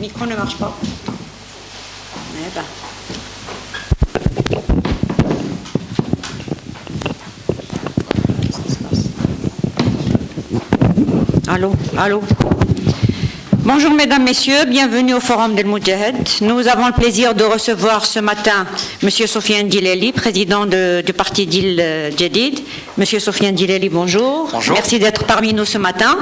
Le micro ne marche pas. Eh ben. Allô, allô. Bonjour mesdames, messieurs, bienvenue au Forum del Moudjahid. Nous avons le plaisir de recevoir ce matin M. Sofiane Djilali, président du parti Dil Jadid. M. Sofiane Djilali, bonjour. Bonjour. Merci d'être parmi nous ce matin.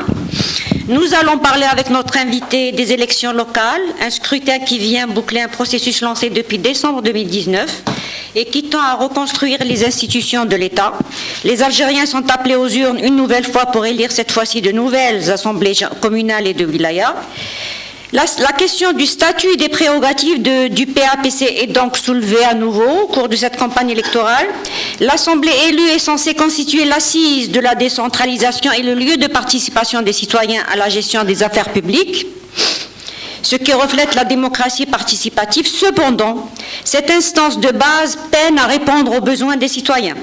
Nous allons parler avec notre invité des élections locales, un scrutin qui vient boucler un processus lancé depuis décembre 2019 et qui tend à reconstruire les institutions de l'État. Les Algériens sont appelés aux urnes une nouvelle fois pour élire cette fois-ci de nouvelles assemblées communales et de wilaya. La question du statut et des prérogatives du PAPC est donc soulevée à nouveau au cours de cette campagne électorale. L'Assemblée élue est censée constituer l'assise de la décentralisation et le lieu de participation des citoyens à la gestion des affaires publiques, ce qui reflète la démocratie participative. Cependant, cette instance de base peine à répondre aux besoins des citoyens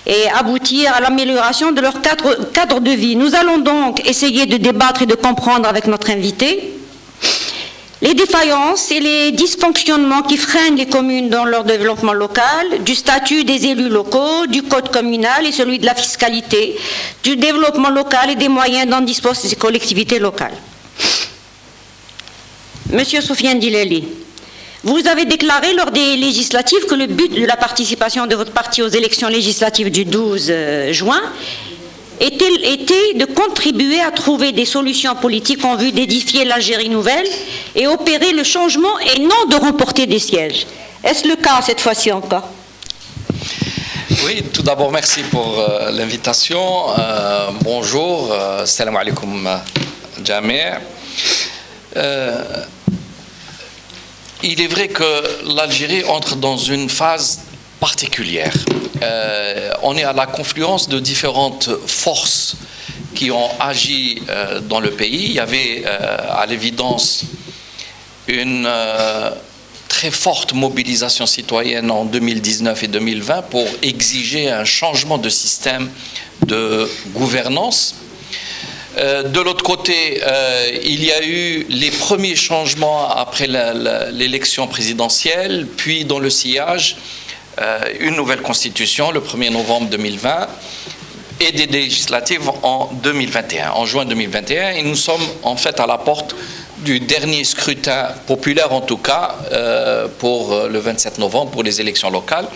et aboutir à l'amélioration de leur cadre de vie. Nous allons donc essayer de débattre et de comprendre avec notre invité les défaillances et les dysfonctionnements qui freinent les communes dans leur développement local, du statut des élus locaux, du code communal et celui de la fiscalité, du développement local et des moyens dont disposent ces collectivités locales. Monsieur Sofiane Djilali, vous avez déclaré lors des législatives que le but de la participation de votre parti aux élections législatives du 12 juin était de contribuer à trouver des solutions politiques en vue d'édifier l'Algérie nouvelle et opérer le changement et non de remporter des sièges. Est-ce le cas cette fois-ci encore? Oui, tout d'abord, merci pour l'invitation. Bonjour, salam alaikum Jamir. Il est vrai que l'Algérie entre dans une phase particulière. On est à la confluence de différentes forces qui ont agi dans le pays. Il y avait à l'évidence une très forte mobilisation citoyenne en 2019 et 2020 pour exiger un changement de système de gouvernance. De l'autre côté, il y a eu les premiers changements après l'élection présidentielle, puis dans le sillage, une nouvelle constitution le 1er novembre 2020 et des législatives en 2021, en juin 2021. Et nous sommes en fait à la porte du dernier scrutin populaire, en tout cas, pour le 27 novembre, pour les élections locales,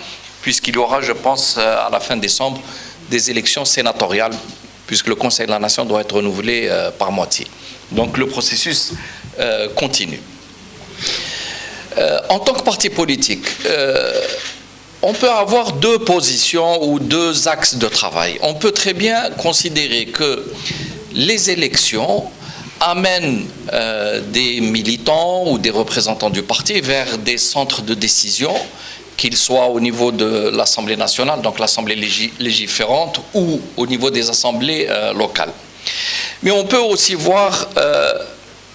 puisqu'il y aura, je pense, à la fin décembre, des élections sénatoriales, puisque le Conseil de la Nation doit être renouvelé par moitié. Donc le processus continue. En tant que parti politique, on peut avoir deux positions ou deux axes de travail. On peut très bien considérer que les élections amènent des militants ou des représentants du parti vers des centres de décision, qu'ils soient au niveau de l'Assemblée nationale, donc l'Assemblée légiférante, ou au niveau des assemblées locales. Mais on peut aussi voir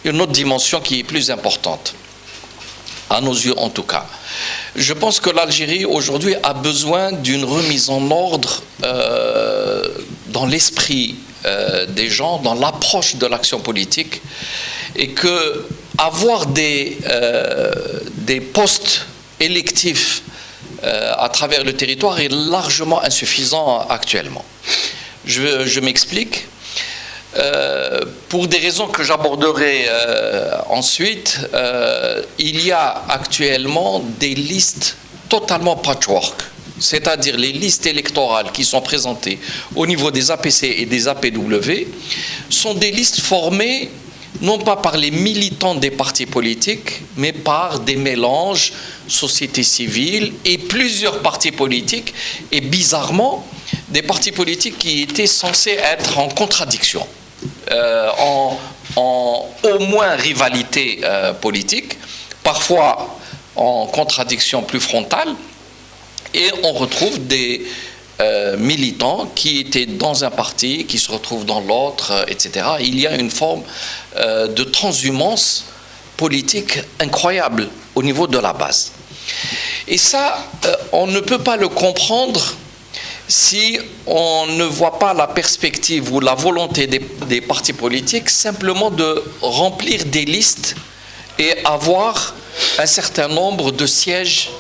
une autre dimension qui est plus importante, à nos yeux en tout cas. Je pense que l'Algérie aujourd'hui a besoin d'une remise en ordre dans l'esprit des gens, dans l'approche de l'action politique, et que avoir des postes électifs à travers le territoire est largement insuffisant actuellement. Je m'explique. Pour des raisons que j'aborderai ensuite, il y a actuellement des listes totalement patchwork, c'est-à-dire les listes électorales qui sont présentées au niveau des APC et des APW sont des listes formées non pas par les militants des partis politiques, mais par des mélanges société civile et plusieurs partis politiques, et bizarrement, des partis politiques qui étaient censés être en contradiction. Au moins rivalité politique, parfois en contradiction plus frontale, et on retrouve des militants qui étaient dans un parti, qui se retrouvent dans l'autre, etc. Il y a une forme de transhumance politique incroyable au niveau de la base. Et ça, on ne peut pas le comprendre si on ne voit pas la perspective ou la volonté des partis politiques simplement de remplir des listes et avoir un certain nombre de sièges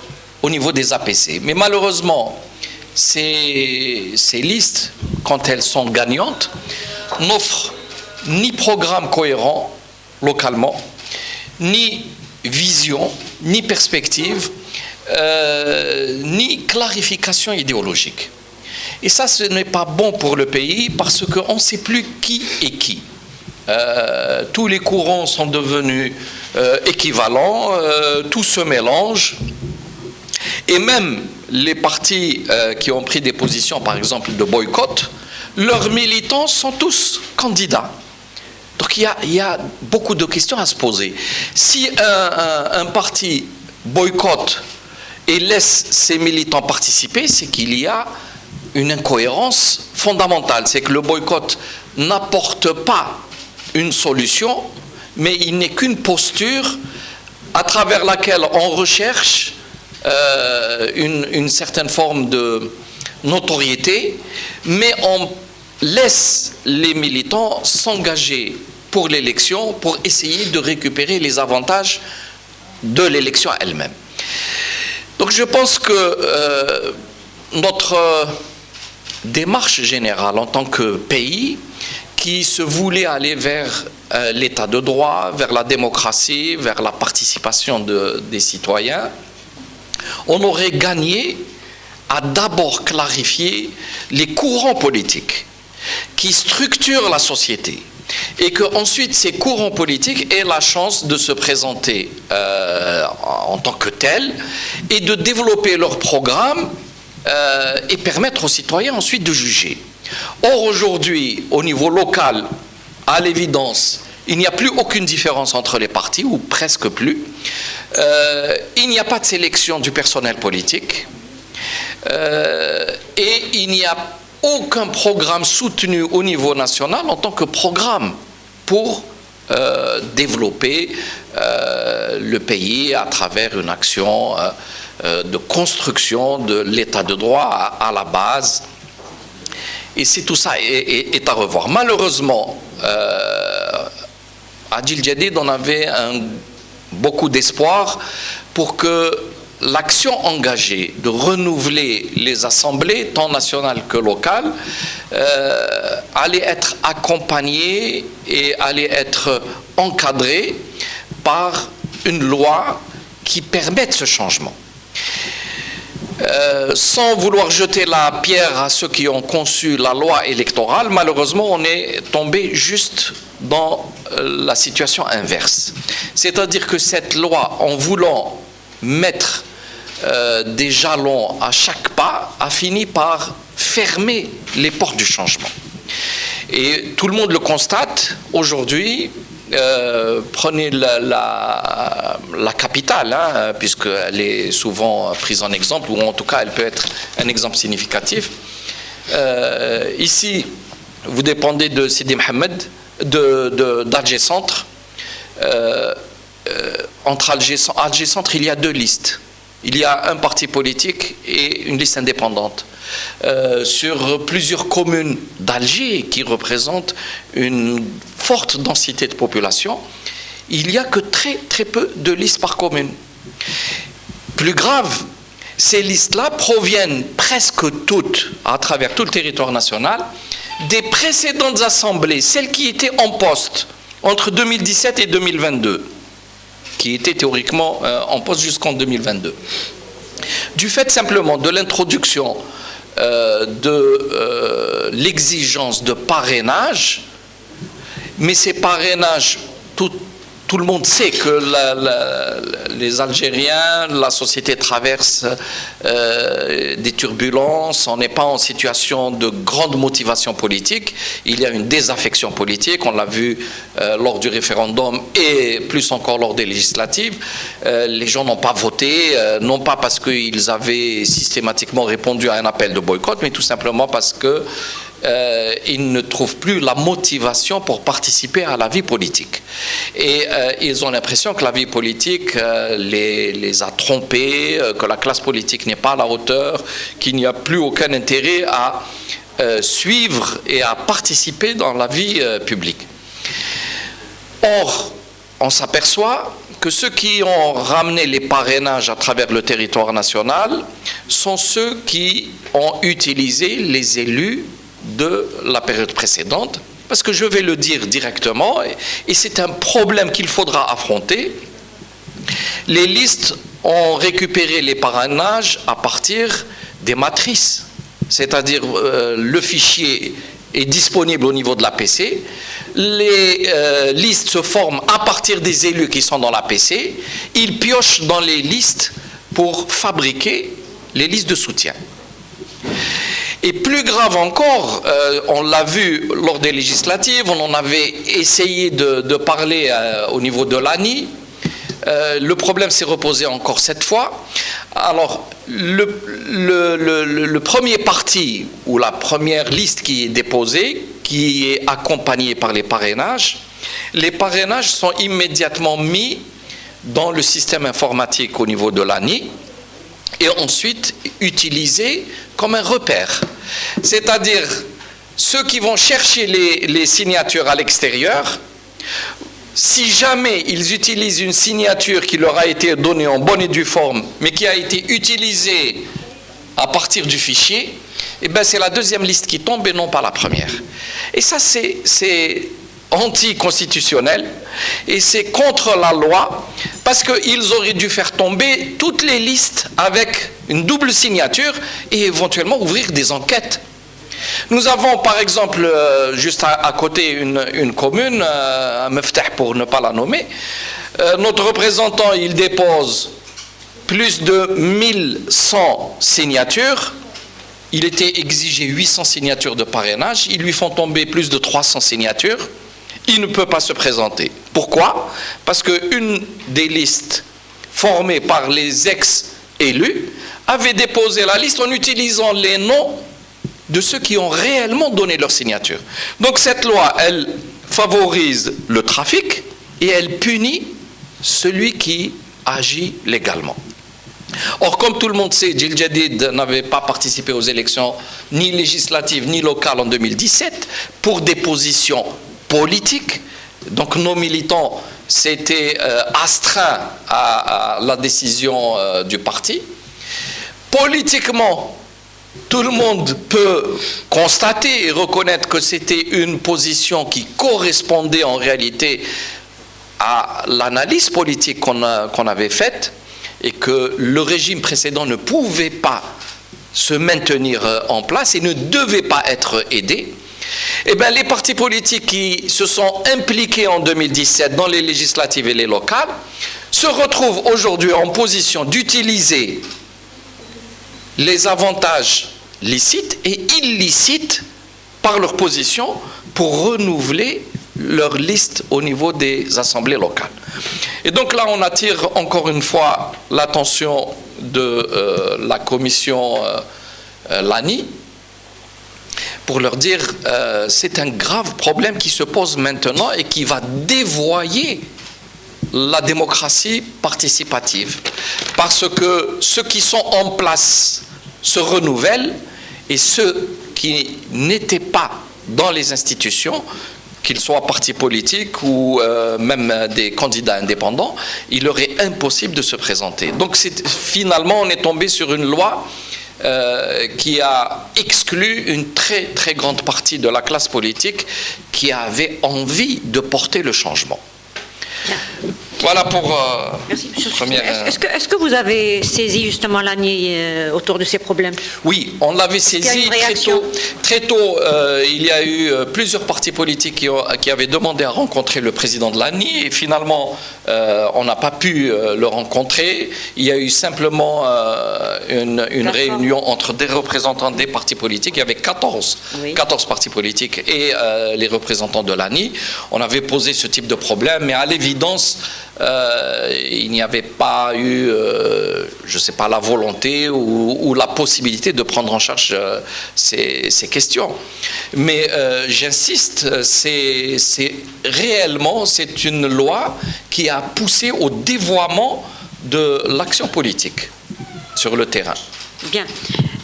au niveau des APC. Mais malheureusement, ces listes, quand elles sont gagnantes, n'offrent ni programme cohérent localement, ni vision, ni perspective, ni clarification idéologique. Et ça, ce n'est pas bon pour le pays parce qu'on ne sait plus qui est qui. Tous les courants sont devenus équivalents, tout se mélange. Et même les partis qui ont pris des positions, par exemple, de boycott, leurs militants sont tous candidats. Donc il y a beaucoup de questions à se poser. Si un parti boycotte et laisse ses militants participer, c'est qu'il y a une incohérence fondamentale. C'est que le boycott n'apporte pas une solution, mais il n'est qu'une posture à travers laquelle on recherche une certaine forme de notoriété, mais on laisse les militants s'engager pour l'élection pour essayer de récupérer les avantages de l'élection elle-même. Donc je pense que notre démarche générale en tant que pays qui se voulait aller vers l'état de droit, vers la démocratie, vers la participation des citoyens, on aurait gagné à d'abord clarifier les courants politiques qui structurent la société et que ensuite ces courants politiques aient la chance de se présenter en tant que tels et de développer leur programme et permettre aux citoyens ensuite de juger. Or aujourd'hui, au niveau local, à l'évidence, il n'y a plus aucune différence entre les partis, ou presque plus. Il n'y a pas de sélection du personnel politique et il n'y a aucun programme soutenu au niveau national en tant que programme pour développer le pays à travers une action de construction de l'état de droit à la base. Et si tout ça est à revoir. Malheureusement, Adil Jadid en avait beaucoup d'espoir pour que l'action engagée de renouveler les assemblées, tant nationales que locales, allait être accompagnée et allait être encadrée par une loi qui permette ce changement. Sans vouloir jeter la pierre à ceux qui ont conçu la loi électorale, malheureusement, on est tombé juste dans la situation inverse. C'est-à-dire que cette loi, en voulant mettre des jalons à chaque pas, a fini par fermer les portes du changement. Et tout le monde le constate aujourd'hui. Prenez la capitale, hein, puisqu'elle est souvent prise en exemple, ou en tout cas elle peut être un exemple significatif. Ici, vous dépendez de Sidi Mohamed, d'Alger Centre. Entre Alger Centre, il y a deux listes. Il y a un parti politique et une liste indépendante. Sur plusieurs communes d'Alger qui représentent une forte densité de population, il n'y a que très très peu de listes par commune. Plus grave, ces listes-là proviennent presque toutes, à travers tout le territoire national, des précédentes assemblées, celles qui étaient en poste entre 2017 et 2022, qui étaient théoriquement en poste jusqu'en 2022. Du fait simplement de l'introduction de l'exigence de parrainage, mais ces parrainages, tout le monde sait que les Algériens, la société traverse des turbulences, on n'est pas en situation de grande motivation politique, il y a une désaffection politique, on l'a vu lors du référendum et plus encore lors des législatives. Les gens n'ont pas voté, non pas parce qu'ils avaient systématiquement répondu à un appel de boycott, mais tout simplement parce que ils ne trouvent plus la motivation pour participer à la vie politique. Et ils ont l'impression que la vie politique les a trompés, que la classe politique n'est pas à la hauteur, qu'il n'y a plus aucun intérêt à suivre et à participer dans la vie publique. Or, on s'aperçoit que ceux qui ont ramené les parrainages à travers le territoire national sont ceux qui ont utilisé les élus de la période précédente. Parce que je vais le dire directement, et c'est un problème qu'il faudra affronter. Les listes ont récupéré les parrainages à partir des matrices. C'est-à-dire le fichier est disponible au niveau de l'APC. Les listes se forment à partir des élus qui sont dans l'APC. Ils piochent dans les listes pour fabriquer les listes de soutien. Et plus grave encore, on l'a vu lors des législatives, on en avait essayé de parler au niveau de l'ANI. Le problème s'est reposé encore cette fois. Alors, le premier parti ou la première liste qui est déposée, qui est accompagnée par les parrainages sont immédiatement mis dans le système informatique au niveau de l'ANI et ensuite utilisés comme un repère. C'est-à-dire, ceux qui vont chercher les signatures à l'extérieur, si jamais ils utilisent une signature qui leur a été donnée en bonne et due forme, mais qui a été utilisée à partir du fichier, eh ben c'est la deuxième liste qui tombe et non pas la première. Et ça, c'est anticonstitutionnel et c'est contre la loi parce qu'ils auraient dû faire tomber toutes les listes avec une double signature et éventuellement ouvrir des enquêtes. Nous avons par exemple, juste à côté, une commune, à Meftah pour ne pas la nommer, notre représentant, il dépose plus de 1100 signatures, il était exigé 800 signatures de parrainage, ils lui font tomber plus de 300 signatures, il ne peut pas se présenter. Pourquoi? Parce qu'une des listes formées par les ex-élus avait déposé la liste en utilisant les noms de ceux qui ont réellement donné leur signature. Donc cette loi, elle favorise le trafic et elle punit celui qui agit légalement. Or, comme tout le monde sait, Jil Jadid n'avait pas participé aux élections ni législatives ni locales en 2017 pour des positions politiques. Donc nos militants s'étaient astreints à la décision du parti. Politiquement, tout le monde peut constater et reconnaître que c'était une position qui correspondait en réalité à l'analyse politique qu'on avait faite et que le régime précédent ne pouvait pas se maintenir en place et ne devait pas être aidé. Eh bien, les partis politiques qui se sont impliqués en 2017 dans les législatives et les locales se retrouvent aujourd'hui en position d'utiliser les avantages licites et illicites par leur position pour renouveler leur liste au niveau des assemblées locales. Et donc là, on attire encore une fois l'attention de la commission LANI pour leur dire c'est un grave problème qui se pose maintenant et qui va dévoyer la démocratie participative. Parce que ceux qui sont en place se renouvellent et ceux qui n'étaient pas dans les institutions, qu'ils soient partis politiques ou même des candidats indépendants, il leur est impossible de se présenter. Donc finalement, on est tombé sur une loi qui a exclu une très très grande partie de la classe politique qui avait envie de porter le changement. Voilà pour Merci, Est-ce que vous avez saisi justement l'ANI autour de ces problèmes? Oui, on l'avait saisi très tôt. Il y a eu plusieurs partis politiques qui avaient demandé à rencontrer le président de l'ANI et finalement on n'a pas pu le rencontrer. Il y a eu simplement une réunion entre des représentants des partis politiques. Il y avait 14 partis politiques et les représentants de l'ANI. On avait posé ce type de problème, mais à l'évidence, il n'y avait pas eu, je ne sais pas, la volonté ou la possibilité de prendre en charge ces questions. Mais j'insiste, c'est une loi qui a poussé au dévoiement de l'action politique sur le terrain. Bien.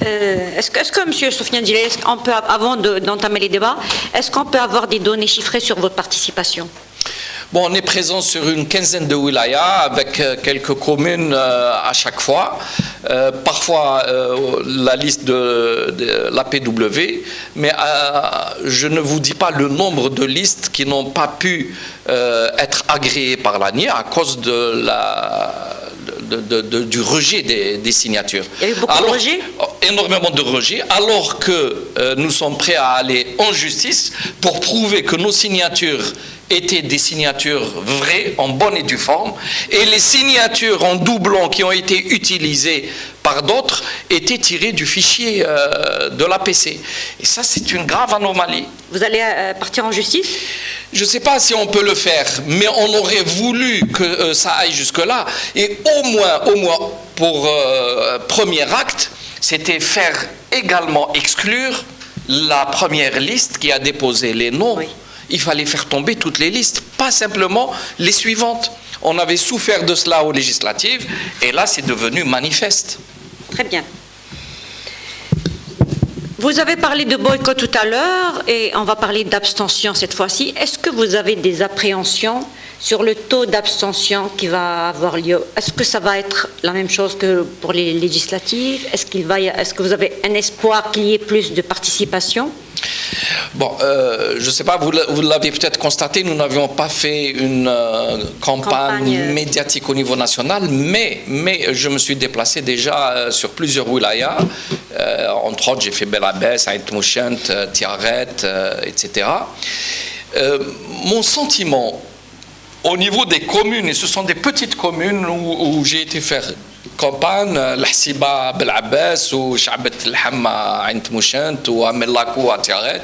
Est-ce que M. Soufiane Djellali, avant d'entamer les débats, est-ce qu'on peut avoir des données chiffrées sur votre participation? Bon, on est présent sur une quinzaine de wilayas avec quelques communes à chaque fois. Parfois la liste de l'APW, mais je ne vous dis pas le nombre de listes qui n'ont pas pu être agréées par l'ANI à cause de du rejet des signatures. Il y a eu beaucoup de rejets ? Énormément de rejets, alors que nous sommes prêts à aller en justice pour prouver que nos signatures étaient des signatures vraies, en bonne et due forme, et les signatures en doublon qui ont été utilisées par d'autres étaient tirées du fichier de l'APC. Et ça, c'est une grave anomalie. Vous allez partir en justice ? Je ne sais pas si on peut le faire, mais on aurait voulu que ça aille jusque-là. Et au moins, pour premier acte, c'était faire également exclure la première liste qui a déposé les noms. Oui. Il fallait faire tomber toutes les listes, pas simplement les suivantes. On avait souffert de cela aux législatives, et là, c'est devenu manifeste. Très bien. Vous avez parlé de boycott tout à l'heure, et on va parler d'abstention cette fois-ci. Est-ce que vous avez des appréhensions sur le taux d'abstention qui va avoir lieu? Est-ce que ça va être la même chose que pour les législatives? Est-ce que vous avez un espoir qu'il y ait plus de participation? Bon, je ne sais pas, vous l'avez peut-être constaté, nous n'avions pas fait une campagne médiatique au niveau national, mais je me suis déplacé déjà sur plusieurs wilayas. Entre autres, j'ai fait Bel Abbès, Aït Mouchent, Tiaret, etc. Mon sentiment au niveau des communes, et ce sont des petites communes où j'ai été faire campagne, l'Hsiba Bel Abbès ou Chabat el-Hamma Aït Mouchent ou Amellakou à Tiaret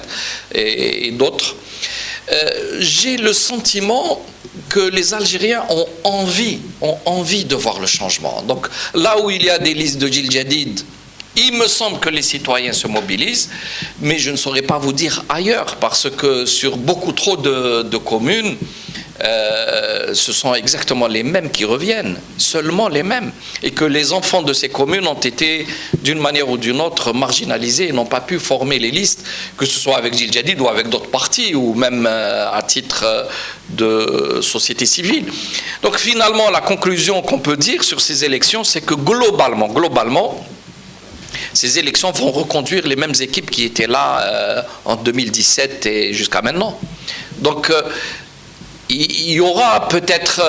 et d'autres, j'ai le sentiment que les Algériens ont envie de voir le changement. Donc là où il y a des listes de Djil Jadid, il me semble que les citoyens se mobilisent, mais je ne saurais pas vous dire ailleurs, parce que sur beaucoup trop de communes, ce sont exactement les mêmes qui reviennent, seulement les mêmes, et que les enfants de ces communes ont été d'une manière ou d'une autre marginalisés et n'ont pas pu former les listes, que ce soit avec Djil Jadid ou avec d'autres partis, ou même à titre de société civile. Donc finalement, la conclusion qu'on peut dire sur ces élections, c'est que globalement, ces élections vont reconduire les mêmes équipes qui étaient là en 2017 et jusqu'à maintenant. Donc il y aura peut-être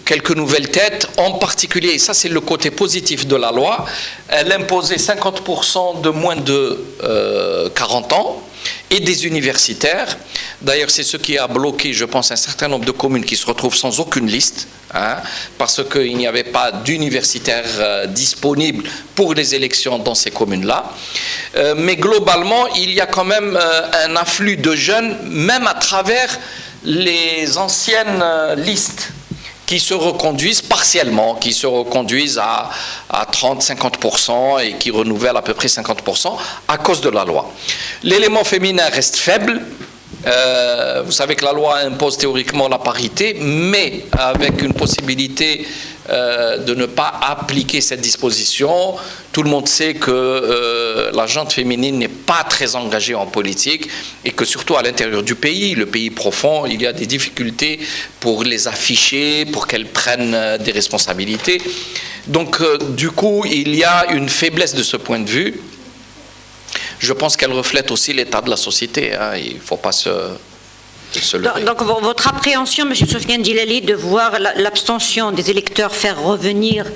quelques nouvelles têtes, en particulier, et ça c'est le côté positif de la loi, elle imposait 50% de moins de 40 ans et des universitaires. D'ailleurs, c'est ce qui a bloqué, je pense, un certain nombre de communes qui se retrouvent sans aucune liste, parce qu'il n'y avait pas d'universitaires disponibles pour les élections dans ces communes-là. Mais globalement, il y a quand même un afflux de jeunes, même à travers les anciennes listes qui se reconduisent partiellement, qui se reconduisent à 30-50% et qui renouvellent à peu près 50% à cause de la loi. L'élément féminin reste faible. Vous savez que la loi impose théoriquement la parité, mais avec une possibilité de ne pas appliquer cette disposition. Tout le monde sait que la gente féminine n'est pas très engagée en politique et que surtout à l'intérieur du pays, le pays profond, il y a des difficultés pour les afficher, pour qu'elles prennent des responsabilités. Donc du coup, il y a une faiblesse de ce point de vue. Je pense qu'elle reflète aussi l'état de la société. Il ne faut pas se leurrer. Donc votre appréhension, M. Sofiane Djilali, de voir l'abstention des électeurs faire revenir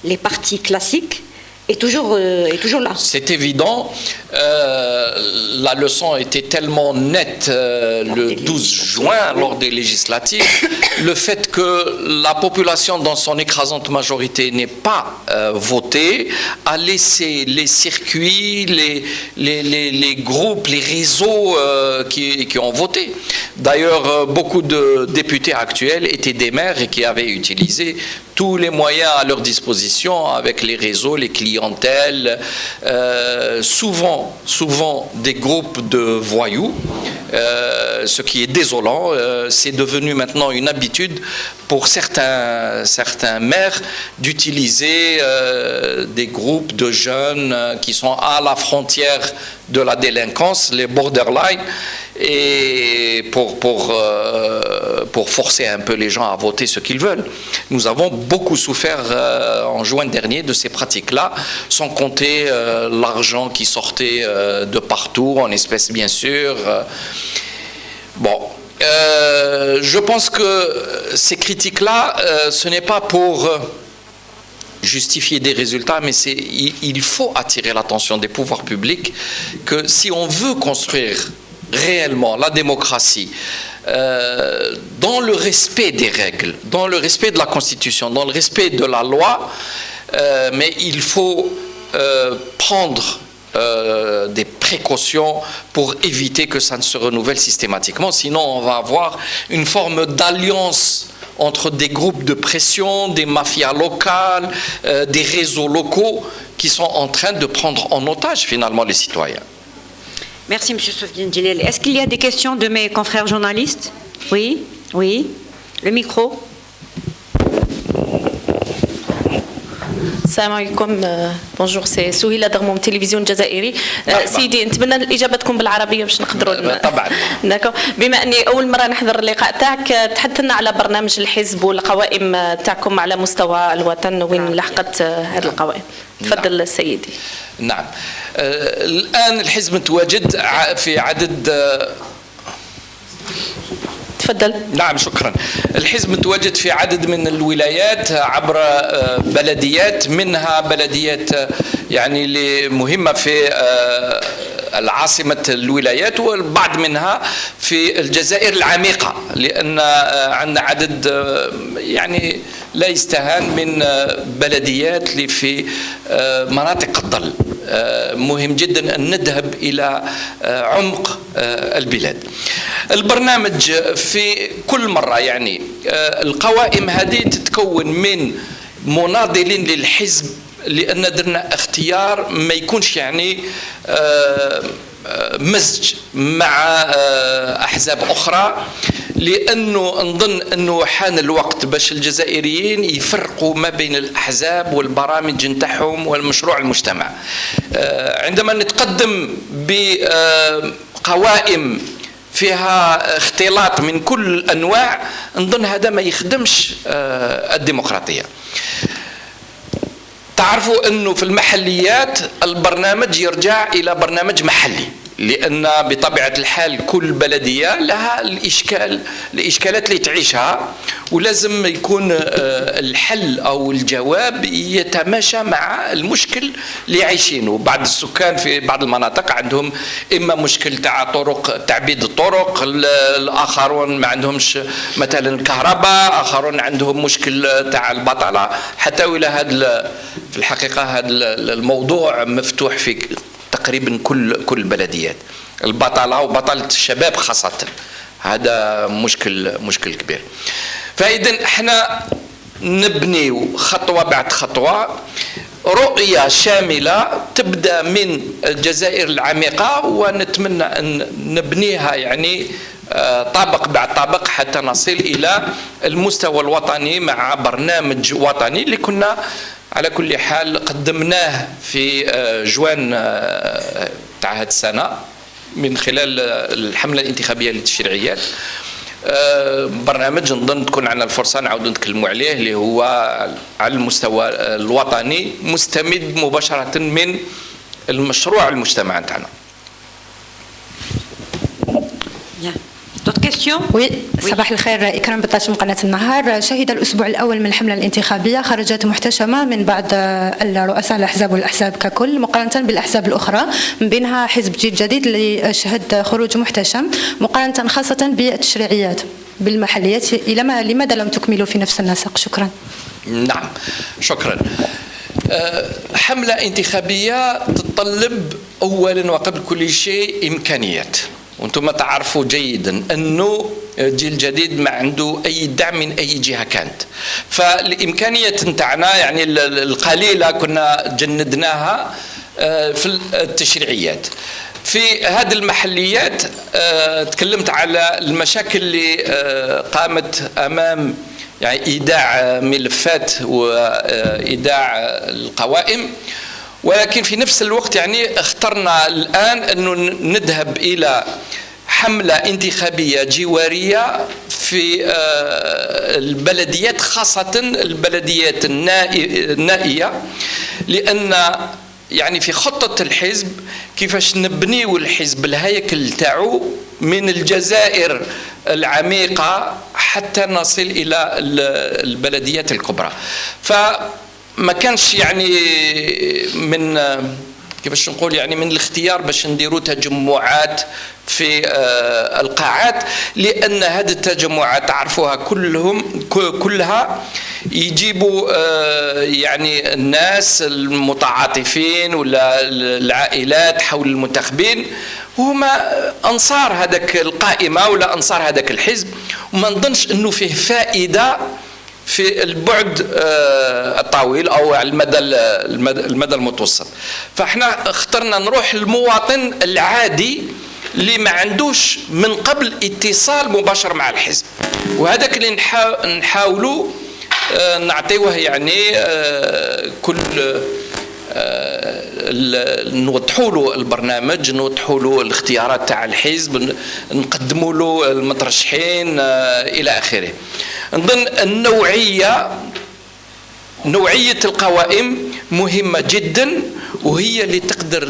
les partis classiques est toujours là. C'est évident. La leçon était tellement nette le 12 juin lors des législatives. Le fait que la population dans son écrasante majorité n'ait pas voté a laissé les circuits, les groupes, les réseaux qui ont voté. D'ailleurs, beaucoup de députés actuels étaient des maires et qui avaient utilisé tous les moyens à leur disposition avec les réseaux, les clientèles, souvent des groupes de voyous, ce qui est désolant. C'est devenu maintenant une habitude pour certains maires d'utiliser des groupes de jeunes qui sont à la frontière de la délinquance, les borderline, et pour forcer un peu les gens à voter ce qu'ils veulent. Nous avons beaucoup souffert en juin dernier de ces pratiques-là, sans compter l'argent qui sortait de partout, en espèces bien sûr. Bon. Je pense que ces critiques-là, ce n'est pas pour justifier des résultats, mais il faut attirer l'attention des pouvoirs publics que si on veut construire réellement la démocratie dans le respect des règles, dans le respect de la Constitution, dans le respect de la loi, mais il faut prendre des précautions pour éviter que ça ne se renouvelle systématiquement. Sinon, on va avoir une forme d'alliance entre des groupes de pression, des mafias locales, des réseaux locaux qui sont en train de prendre en otage finalement les citoyens. Merci, M. Soufiane Djellel. Est-ce qu'il y a des questions de mes confrères journalistes? Oui, oui. Le micro. السلام عليكم. بونجور سي سهيله ضغموم تلفزيون الجزائري. سيدي نتمنى الاجابه تكون بالعربيه باش نقدروا طبعا. بما اني اول مره نحضر اللقاء تاعك، تحدث لنا على برنامج الحزب والقوائم تاعكم على مستوى الوطن وين لحقت هذه القوائم. تفضل السيدي. نعم. الان الحزب متواجد في عدد تفضل. نعم شكرا. الحزب متواجد في عدد من الولايات عبر بلديات، منها بلديات يعني مهمة في العاصمة الولايات، والبعض منها في الجزائر العميقة، لأن عندنا عدد يعني لا يستهان من بلديات اللي في مناطق الظل. مهم جدا أن نذهب إلى عمق البلاد. البرنامج في كل مرة يعني القوائم هذه تتكون من مناضلين للحزب، لأن درنا اختيار ما يكونش يعني مزج مع أحزاب أخرى، لأنه نظن أنه حان الوقت باش الجزائريين يفرقوا ما بين الأحزاب والبرامج نتاعهم والمشروع المجتمع. عندما نتقدم بقوائم فيها اختلاط من كل الأنواع، نظن هذا ما يخدمش الديمقراطية. تعرفوا أنه في المحليات البرنامج يرجع إلى برنامج محلي، لأن بطبيعة الحال كل بلدية لها الإشكالات اللي تعيشها، ولازم يكون الحل أو الجواب يتماشى مع المشكل اللي عايشينه. بعض السكان في بعض المناطق عندهم إما مشكل تاع طرق، تعبيد الطرق، الآخرون ما عندهمش مثلا الكهرباء، آخرون عندهم مشكل تاع البطالة. حتى إلى هذا في الحقيقة هذا الموضوع مفتوح في تقريبا كل البلديات، البطالة وبطالة الشباب خاصة، هذا مشكل كبير. فإذا احنا نبني خطوة بعد خطوة رؤية شاملة تبدأ من الجزائر العميقة، ونتمنى أن نبنيها يعني طابق بعد طابق حتى نصل إلى المستوى الوطني مع برنامج وطني اللي كنا على كل حال قدمناه في جوان تاع هذه السنة من خلال الحملة الانتخابية للتشريعيات. برنامج نظن تكون عندنا الفرصة نعاودوا نتكلموا عليه، اللي هو على المستوى الوطني مستمد مباشرة من المشروع المجتمع تاعنا. وي صباح الخير. إكرام بطاش من قناة النهار. شهد الأسبوع الأول من الحملة الانتخابية خرجت محتشمة من بعض الرؤساء الأحزاب والأحزاب ككل مقارنة بالأحزاب الأخرى، من بينها حزب جيل جديد اللي شهد خروج محتشم، مقارنة خاصة بالتشريعيات بالمحليات. لماذا لم تكملوا في نفس النسق؟ شكرا. نعم شكرا. حملة انتخابية تتطلب أولا وقبل كل شيء إمكانيات، وانتم تعرفوا جيدا أنه جيل جديد ما عنده أي دعم من أي جهة كانت، فالإمكانيات نتاعنا يعني القليلة كنا جندناها في التشريعيات. في هذه المحليات تكلمت على المشاكل اللي قامت أمام يعني إيداع ملفات وإيداع القوائم، ولكن في نفس الوقت يعني اخترنا الآن أنه نذهب إلى حملة انتخابية جوارية في البلديات، خاصة البلديات النائية، لأن يعني في خطة الحزب كيفاش نبنيو الحزب الهيكل تاعو من الجزائر العميقة حتى نصل إلى البلديات الكبرى. فما كانش يعني من كيفاش نقول يعني من الاختيار باش نديروا تجمعات في القاعات، لأن هذه التجمعات تعرفوها كلها يجيبوا يعني الناس المتعاطفين ولا العائلات حول المنتخبين، وهما أنصار هذاك القائمة ولا أنصار هذاك الحزب، وما نظنش أنه فيه فائدة في البعد الطويل أو على المدى المتوسط. فاحنا اخترنا نروح للمواطن العادي اللي ما عندوش من قبل اتصال مباشر مع الحزب، وهذاك اللي نحاولوا نعطيوه يعني كل نوضحوا له البرنامج، نوضحوا له الاختيارات تاع الحزب، نقدموا له المترشحين الى اخره. نظن نوعية القوائم مهمة جدا، وهي اللي تقدر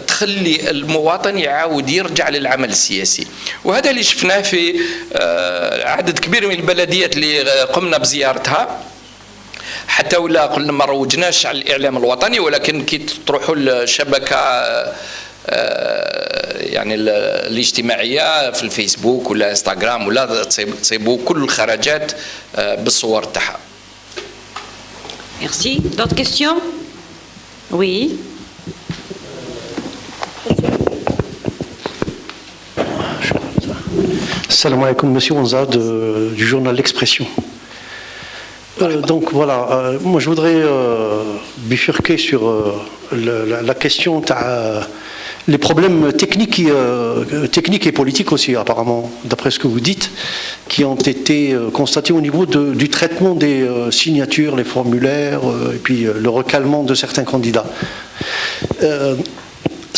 تخلي المواطن يعاود يرجع للعمل السياسي. وهذا اللي شفناه في عدد كبير من البلديات اللي قمنا بزيارتها، حتى ولا قلنا ما روجناش على الإعلام الوطني، ولكن كي تروحوا الشبكة يعني الاجتماعية في الفيسبوك ولا انستغرام ولا تصيبوا كل الخرجات بالصور تاعها. Merci. D'autres questions? Oui. Salam alaikum, monsieur Onza du journal L'Expression. Donc voilà, moi je voudrais bifurquer sur la question les problèmes techniques et politiques aussi, apparemment, d'après ce que vous dites, qui ont été constatés au niveau du traitement des signatures, les formulaires, et puis le recalement de certains candidats.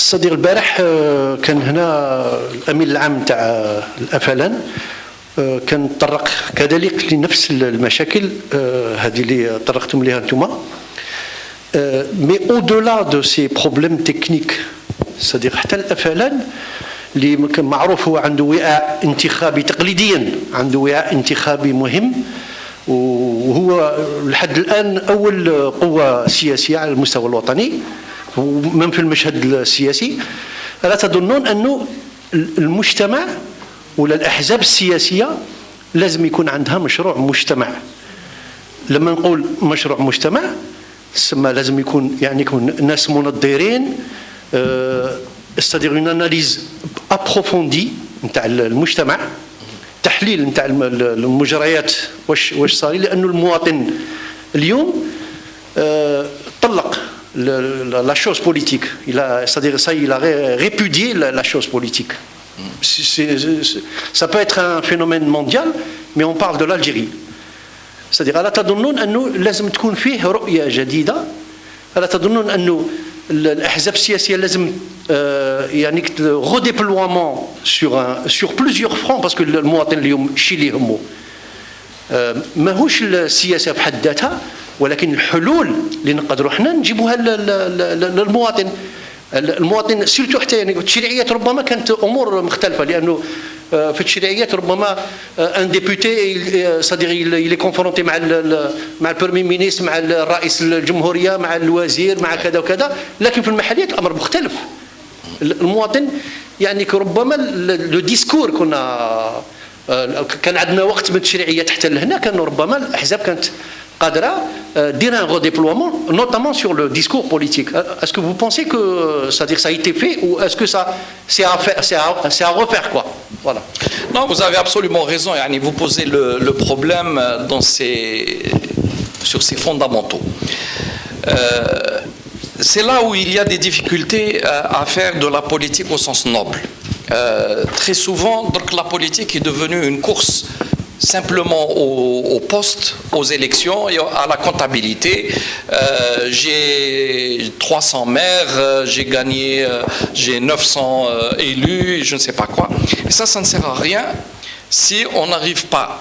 C'est-à-dire البارح كان هنا الأمين العام تاع الأفلان كان تطرق كذلك لنفس المشاكل هذه اللي طرقتم لها انتم. Mais au-delà de ces problèmes techniques, c'est-à-dire حتى الأفلان اللي معروف هو عنده وعاء انتخابي تقليديا، عنده وعاء انتخابي مهم، وهو لحد الآن أول قوة سياسية على المستوى الوطني ومن في المشهد السياسي. ألا تظنون أنه المجتمع ولا الأحزاب السياسية لازم يكون عندها مشروع مجتمع؟ لما نقول مشروع مجتمع لازم يكون يعني يكون ناس منظرين، c'est-à-dire une analyse approfondie نتاع المجتمع، تحليل نتاع المجريات واش صار، لأنه المواطن اليوم طلق la chose politique, c'est-à-dire ça il a répudié la chose politique. Ça peut être un phénomène mondial, mais on parle de l'Algérie. C'est-à-dire ألا تظنون أنه لازم تكون فيه رؤية جديدة؟ ألا تظنون أنه الأحزاب السياسية لازم يعني redéploiement sur plusieurs fronts، parce que المواطن اليوم الشيء اللي يهمه ماهوش السياسة بحد ذاتها، ولكن الحلول اللي نقدروا احنا نجيبوها للمواطن. المواطن سيرتو حتى يعني التشريعيات ربما كانت امور مختلفه، لانه في التشريعيات ربما ان ديبوتي صديق اللي كونفرونتي مع البريمي مينيستر، مع الرئيس الجمهوريه، مع الوزير، مع كذا وكذا، لكن في المحليات الامر مختلف. المواطن يعني ربما لو ديسكور كان عندنا وقت من التشريعيات حتى لهنا، كان ربما الاحزاب كانت قادرة دير un redéploiement, notamment sur le discours politique. Est-ce que vous pensez que c'est-à-dire ça a été fait, ou est-ce que ça c'est à faire, c'est à refaire quoi? Voilà. Non, vous avez absolument raison. Yani, vous posez le problème sur ses fondamentaux. C'est là où il y a des difficultés à faire de la politique au sens noble. Très souvent, donc, la politique est devenue une course simplement au poste, aux élections et à la comptabilité. J'ai 300 maires, j'ai gagné, j'ai 900 élus, je ne sais pas quoi. Et ça ne sert à rien si on n'arrive pas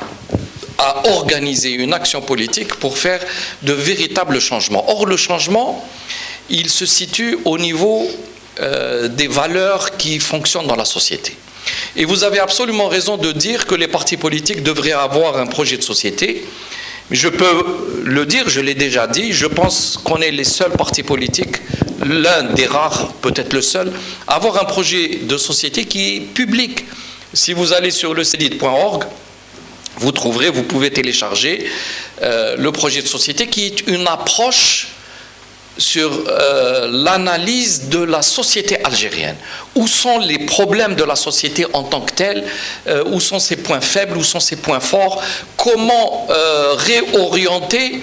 à organiser une action politique pour faire de véritables changements. Or, le changement, il se situe au niveau des valeurs qui fonctionnent dans la société. Et vous avez absolument raison de dire que les partis politiques devraient avoir un projet de société. Mais je peux le dire, je l'ai déjà dit, je pense qu'on est les seuls partis politiques, l'un des rares, peut-être le seul, à avoir un projet de société qui est public. Si vous allez sur le cedid.org, vous trouverez, vous pouvez télécharger le projet de société qui est une approche sur l'analyse de la société algérienne. Où sont les problèmes de la société en tant que telle, où sont ses points faibles, où sont ses points forts, comment réorienter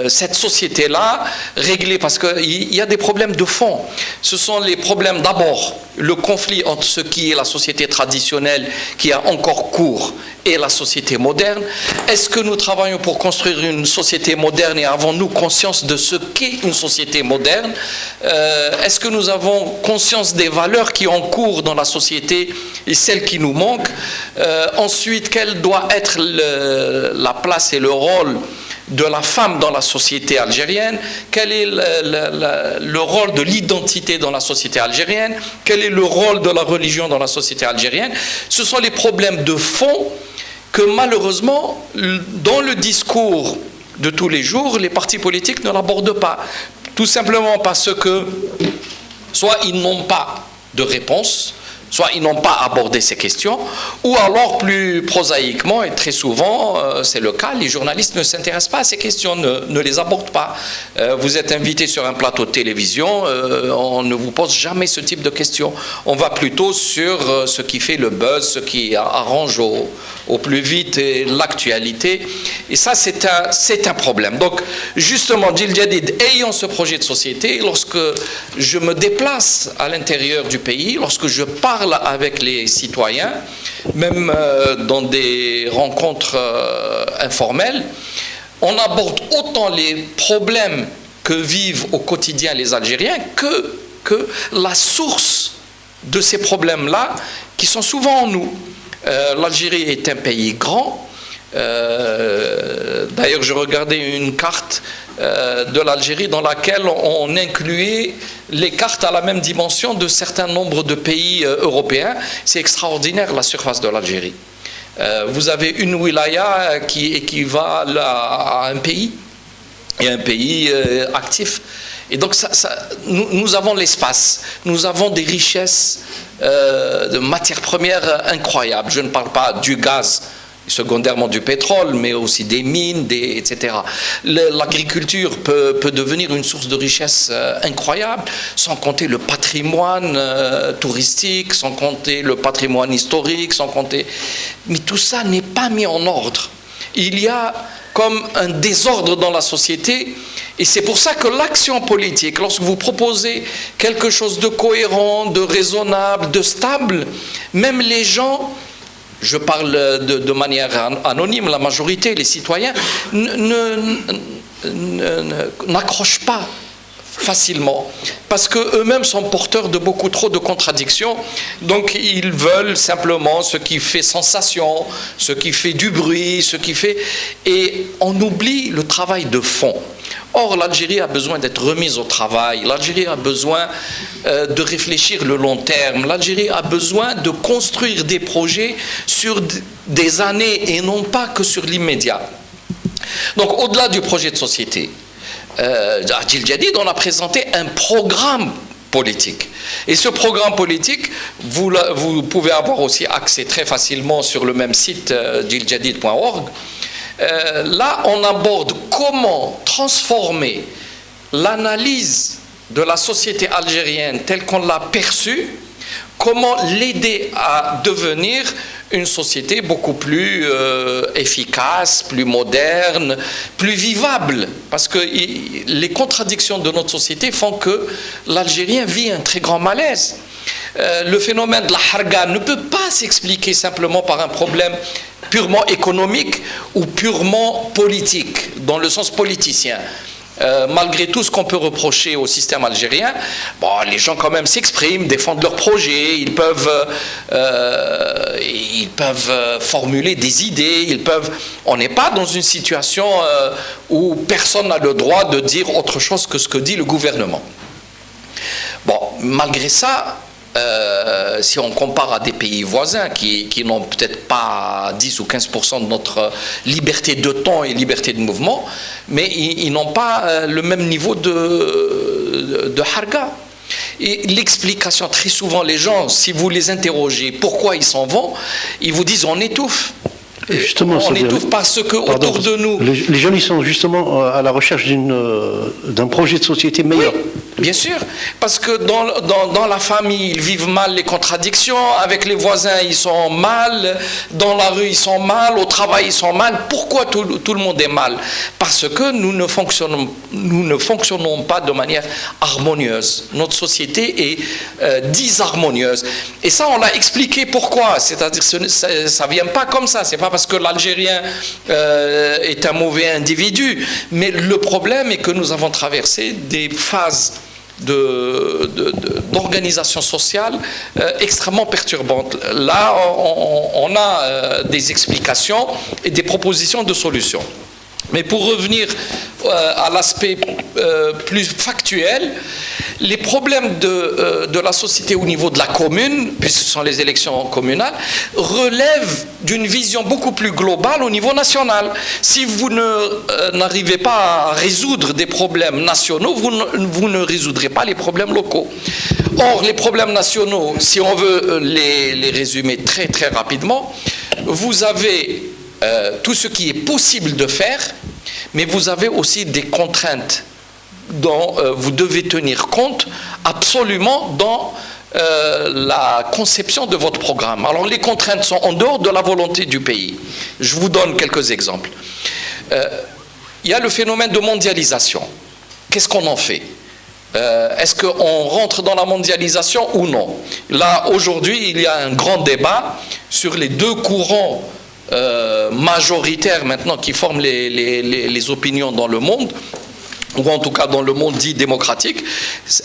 cette société-là, régler, parce qu'il y a des problèmes de fond. Ce sont les problèmes d'abord, le conflit entre ce qui est la société traditionnelle qui a encore cours et la société moderne. Est-ce que nous travaillons pour construire une société moderne et avons-nous conscience de ce qu'est une société moderne? Est-ce que nous avons conscience des valeurs qui ont cours dans la société et celles qui nous manquent? Ensuite, quelle doit être la place et le rôle de la femme dans la société algérienne? Quel est le rôle de l'identité dans la société algérienne? Quel est le rôle de la religion dans la société algérienne? Ce sont les problèmes de fond que malheureusement, dans le discours de tous les jours, les partis politiques ne l'abordent pas. Tout simplement parce que soit ils n'ont pas de réponse, soit ils n'ont pas abordé ces questions, ou alors plus prosaïquement, et très souvent c'est le cas, les journalistes ne s'intéressent pas à ces questions, ne les abordent pas. Vous êtes invité sur un plateau de télévision, on ne vous pose jamais ce type de questions. On va plutôt sur ce qui fait le buzz, ce qui arrange au plus vite l'actualité. Et ça, c'est un problème. Donc, justement, Djil Jadid, ayant ce projet de société, lorsque je me déplace à l'intérieur du pays, lorsque je parle avec les citoyens, même dans des rencontres informelles, on aborde autant les problèmes que vivent au quotidien les Algériens que la source de ces problèmes-là, qui sont souvent en nous. L'Algérie est un pays grand. D'ailleurs, je regardais une carte de l'Algérie dans laquelle on incluait les cartes à la même dimension de certains nombres de pays européens. C'est extraordinaire la surface de l'Algérie. Vous avez une wilaya qui équivaut à un pays, et un pays actif. Et donc nous avons l'espace, nous avons des richesses de matières premières incroyables. Je ne parle pas du gaz, secondairement du pétrole, mais aussi des mines, etc. L'agriculture peut devenir une source de richesse incroyable, sans compter le patrimoine touristique, sans compter le patrimoine historique, sans compter... Mais tout ça n'est pas mis en ordre. Il y a comme un désordre dans la société, et c'est pour ça que l'action politique, lorsque vous proposez quelque chose de cohérent, de raisonnable, de stable, même les gens... Je parle de manière anonyme, la majorité, les citoyens, n'accrochent pas facilement, parce qu'eux-mêmes sont porteurs de beaucoup trop de contradictions, donc ils veulent simplement ce qui fait sensation, ce qui fait du bruit, ce qui fait... Et on oublie le travail de fond. Or, l'Algérie a besoin d'être remise au travail, l'Algérie a besoin de réfléchir le long terme, l'Algérie a besoin de construire des projets sur des années et non pas que sur l'immédiat. Donc, au-delà du projet de société, à Djil Jadid, on a présenté un programme politique. Et ce programme politique, vous pouvez avoir aussi accès très facilement sur le même site djiljadid.org. Là, on aborde comment transformer l'analyse de la société algérienne telle qu'on l'a perçue, comment l'aider à devenir une société beaucoup plus efficace, plus moderne, plus vivable. Parce que les contradictions de notre société font que l'Algérien vit un très grand malaise. Le phénomène de la harga ne peut pas s'expliquer simplement par un problème purement économique ou purement politique, dans le sens politicien. Malgré tout ce qu'on peut reprocher au système algérien, bon, les gens quand même s'expriment, défendent leurs projets, ils peuvent formuler des idées, on n'est pas dans une situation où personne n'a le droit de dire autre chose que ce que dit le gouvernement. Bon, malgré ça, si on compare à des pays voisins qui n'ont peut-être pas 10 ou 15% de notre liberté de ton et liberté de mouvement, mais ils n'ont pas le même niveau de harga. Et l'explication, très souvent les gens, si vous les interrogez pourquoi ils s'en vont, ils vous disent on étouffe. Justement, on étouffe parce que autour de nous... Les jeunes, ils sont justement à la recherche d'un projet de société meilleur. Oui, bien sûr, parce que dans la famille, ils vivent mal les contradictions, avec les voisins, ils sont mal, dans la rue, ils sont mal, au travail, ils sont mal. Pourquoi tout le monde est mal? Parce que nous ne fonctionnons pas de manière harmonieuse. Notre société est disharmonieuse. Et ça, on l'a expliqué pourquoi. C'est-à-dire que ça ne vient pas comme ça. C'est pas parce que l'Algérien est un mauvais individu, mais le problème est que nous avons traversé des phases d'organisation sociale extrêmement perturbantes. Là, on a des explications et des propositions de solutions. Mais pour revenir à l'aspect plus factuel, les problèmes de la société au niveau de la commune, puisque ce sont les élections communales, relèvent d'une vision beaucoup plus globale au niveau national. Si vous n'arrivez pas à résoudre des problèmes nationaux, vous ne résoudrez pas les problèmes locaux. Or, les problèmes nationaux, si on veut les résumer très très rapidement, vous avez tout ce qui est possible de faire, mais vous avez aussi des contraintes dont vous devez tenir compte absolument dans la conception de votre programme. Alors les contraintes sont en dehors de la volonté du pays. Je vous donne quelques exemples. Il y a le phénomène de mondialisation. Qu'est-ce qu'on en fait ? Est-ce qu'on rentre dans la mondialisation ou non? Là, aujourd'hui, il y a un grand débat sur les deux courants majoritaires maintenant qui forment les opinions dans le monde, ou en tout cas dans le monde dit démocratique.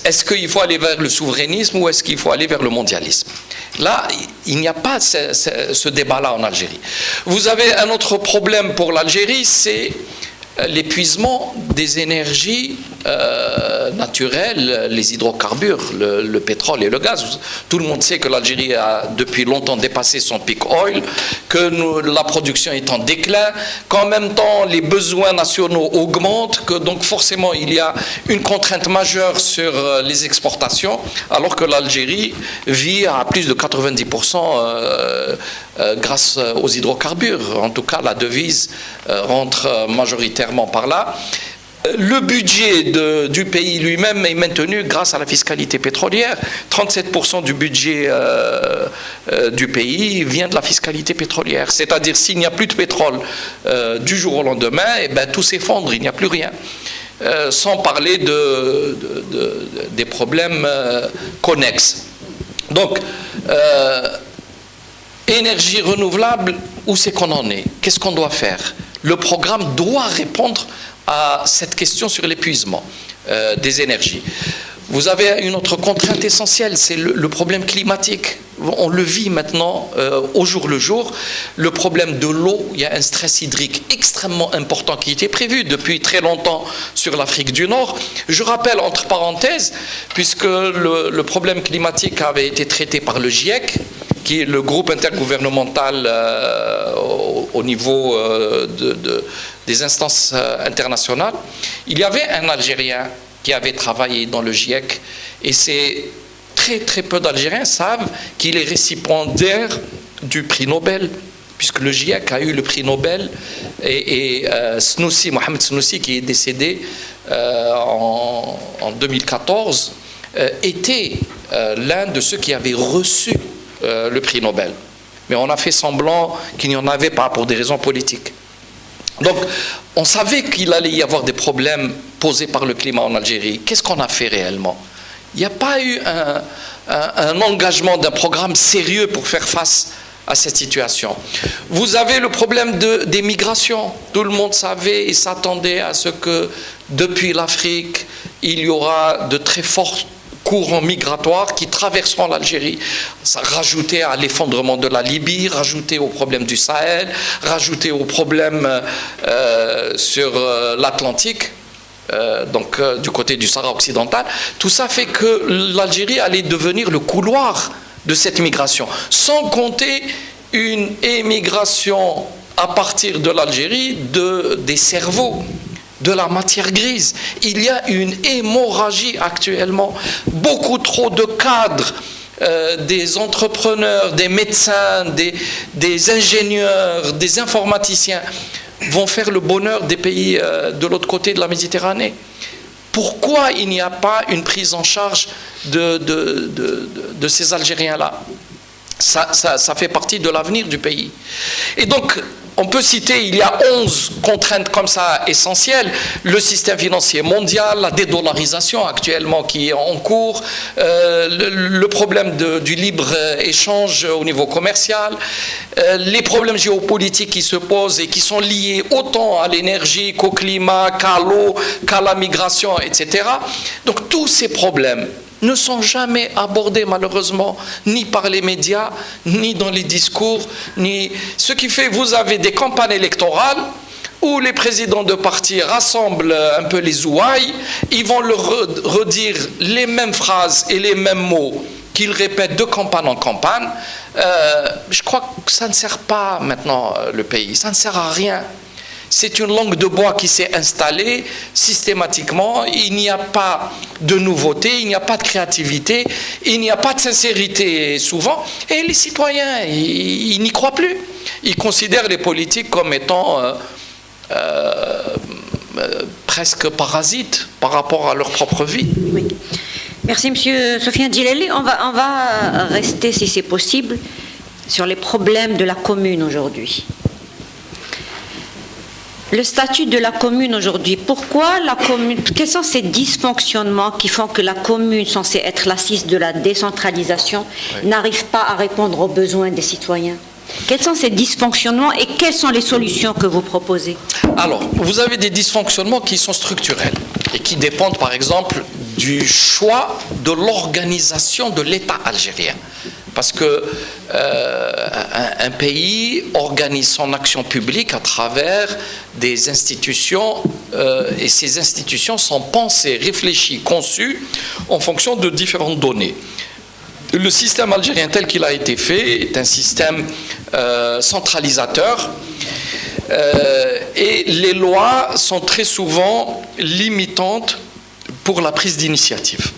Est-ce qu'il faut aller vers le souverainisme ou est-ce qu'il faut aller vers le mondialisme? Là, il n'y a pas ce débat-là en Algérie. Vous avez un autre problème pour l'Algérie, c'est l'épuisement des énergies naturelles, les hydrocarbures, le pétrole et le gaz. Tout le monde sait que l'Algérie a depuis longtemps dépassé son peak oil, que la production est en déclin, qu'en même temps les besoins nationaux augmentent, que donc forcément il y a une contrainte majeure sur les exportations, alors que l'Algérie vit à plus de 90% grâce aux hydrocarbures. En tout cas, la devise rentre majoritairement par là. Le budget du pays lui-même est maintenu grâce à la fiscalité pétrolière. 37% du budget du pays vient de la fiscalité pétrolière. C'est-à-dire, s'il n'y a plus de pétrole du jour au lendemain, eh ben, tout s'effondre, il n'y a plus rien. Sans parler des problèmes connexes. Donc, énergie renouvelable, où c'est qu'on en est? Qu'est-ce qu'on doit faire? Le programme doit répondre à cette question sur l'épuisement des énergies. Vous avez une autre contrainte essentielle, c'est le problème climatique. On le vit maintenant au jour le jour. Le problème de l'eau, il y a un stress hydrique extrêmement important qui était prévu depuis très longtemps sur l'Afrique du Nord. Je rappelle, entre parenthèses, puisque le problème climatique avait été traité par le GIEC, qui est le groupe intergouvernemental au niveau des instances internationales. Il y avait un Algérien qui avait travaillé dans le GIEC, et c'est très très peu d'Algériens savent qu'il est récipiendaire du prix Nobel, puisque le GIEC a eu le prix Nobel, et Snoussi, Mohamed Snoussi, qui est décédé en 2014, était l'un de ceux qui avaient reçu le prix Nobel. Mais on a fait semblant qu'il n'y en avait pas pour des raisons politiques. Donc, on savait qu'il allait y avoir des problèmes posés par le climat en Algérie. Qu'est-ce qu'on a fait réellement? Il n'y a pas eu un engagement d'un programme sérieux pour faire face à cette situation. Vous avez le problème des migrations. Tout le monde savait et s'attendait à ce que depuis l'Afrique, il y aura de très forts courants migratoires qui traverseront l'Algérie. Ça rajouté à l'effondrement de la Libye, rajouté au problème du Sahel, rajouté au problème sur l'Atlantique. Du côté du Sahara occidental, tout ça fait que l'Algérie allait devenir le couloir de cette migration, sans compter une émigration à partir de l'Algérie des cerveaux, de la matière grise. Il y a une hémorragie actuellement, beaucoup trop de cadres, des entrepreneurs, des médecins, des ingénieurs, des informaticiens vont faire le bonheur des pays de l'autre côté de la Méditerranée. Pourquoi il n'y a pas une prise en charge de ces Algériens-là? Ça fait partie de l'avenir du pays. Et donc, on peut citer, il y a 11 contraintes comme ça essentielles. Le système financier mondial, la dédollarisation actuellement qui est en cours, le problème du libre-échange au niveau commercial, les problèmes géopolitiques qui se posent et qui sont liés autant à l'énergie qu'au climat, qu'à l'eau, qu'à la migration, etc. Donc tous ces problèmes ne sont jamais abordés malheureusement, ni par les médias, ni dans les discours, ni... Ce qui fait que vous avez des campagnes électorales où les présidents de partis rassemblent un peu les ouailles, ils vont leur redire les mêmes phrases et les mêmes mots qu'ils répètent de campagne en campagne. Je crois que ça ne sert pas maintenant le pays, ça ne sert à rien. C'est une langue de bois qui s'est installée systématiquement. Il n'y a pas de nouveauté, il n'y a pas de créativité, il n'y a pas de sincérité souvent. Et les citoyens, ils n'y croient plus. Ils considèrent les politiques comme étant presque parasites par rapport à leur propre vie. Oui. Merci, Monsieur Sofiane Djilali. On va rester, si c'est possible, sur les problèmes de la commune aujourd'hui. Le statut de la commune aujourd'hui, pourquoi la commune, quels sont ces dysfonctionnements qui font que la commune, censée être l'assise de la décentralisation, n'arrive pas à répondre aux besoins des citoyens? Quels sont ces dysfonctionnements et quelles sont les solutions que vous proposez? Alors, vous avez des dysfonctionnements qui sont structurels et qui dépendent par exemple du choix de l'organisation de l'État algérien. Parce que un pays organise son action publique à travers des institutions et ces institutions sont pensées, réfléchies, conçues en fonction de différentes données. Le système algérien tel qu'il a été fait est un système centralisateur et les lois sont très souvent limitantes pour la prise d'initiative.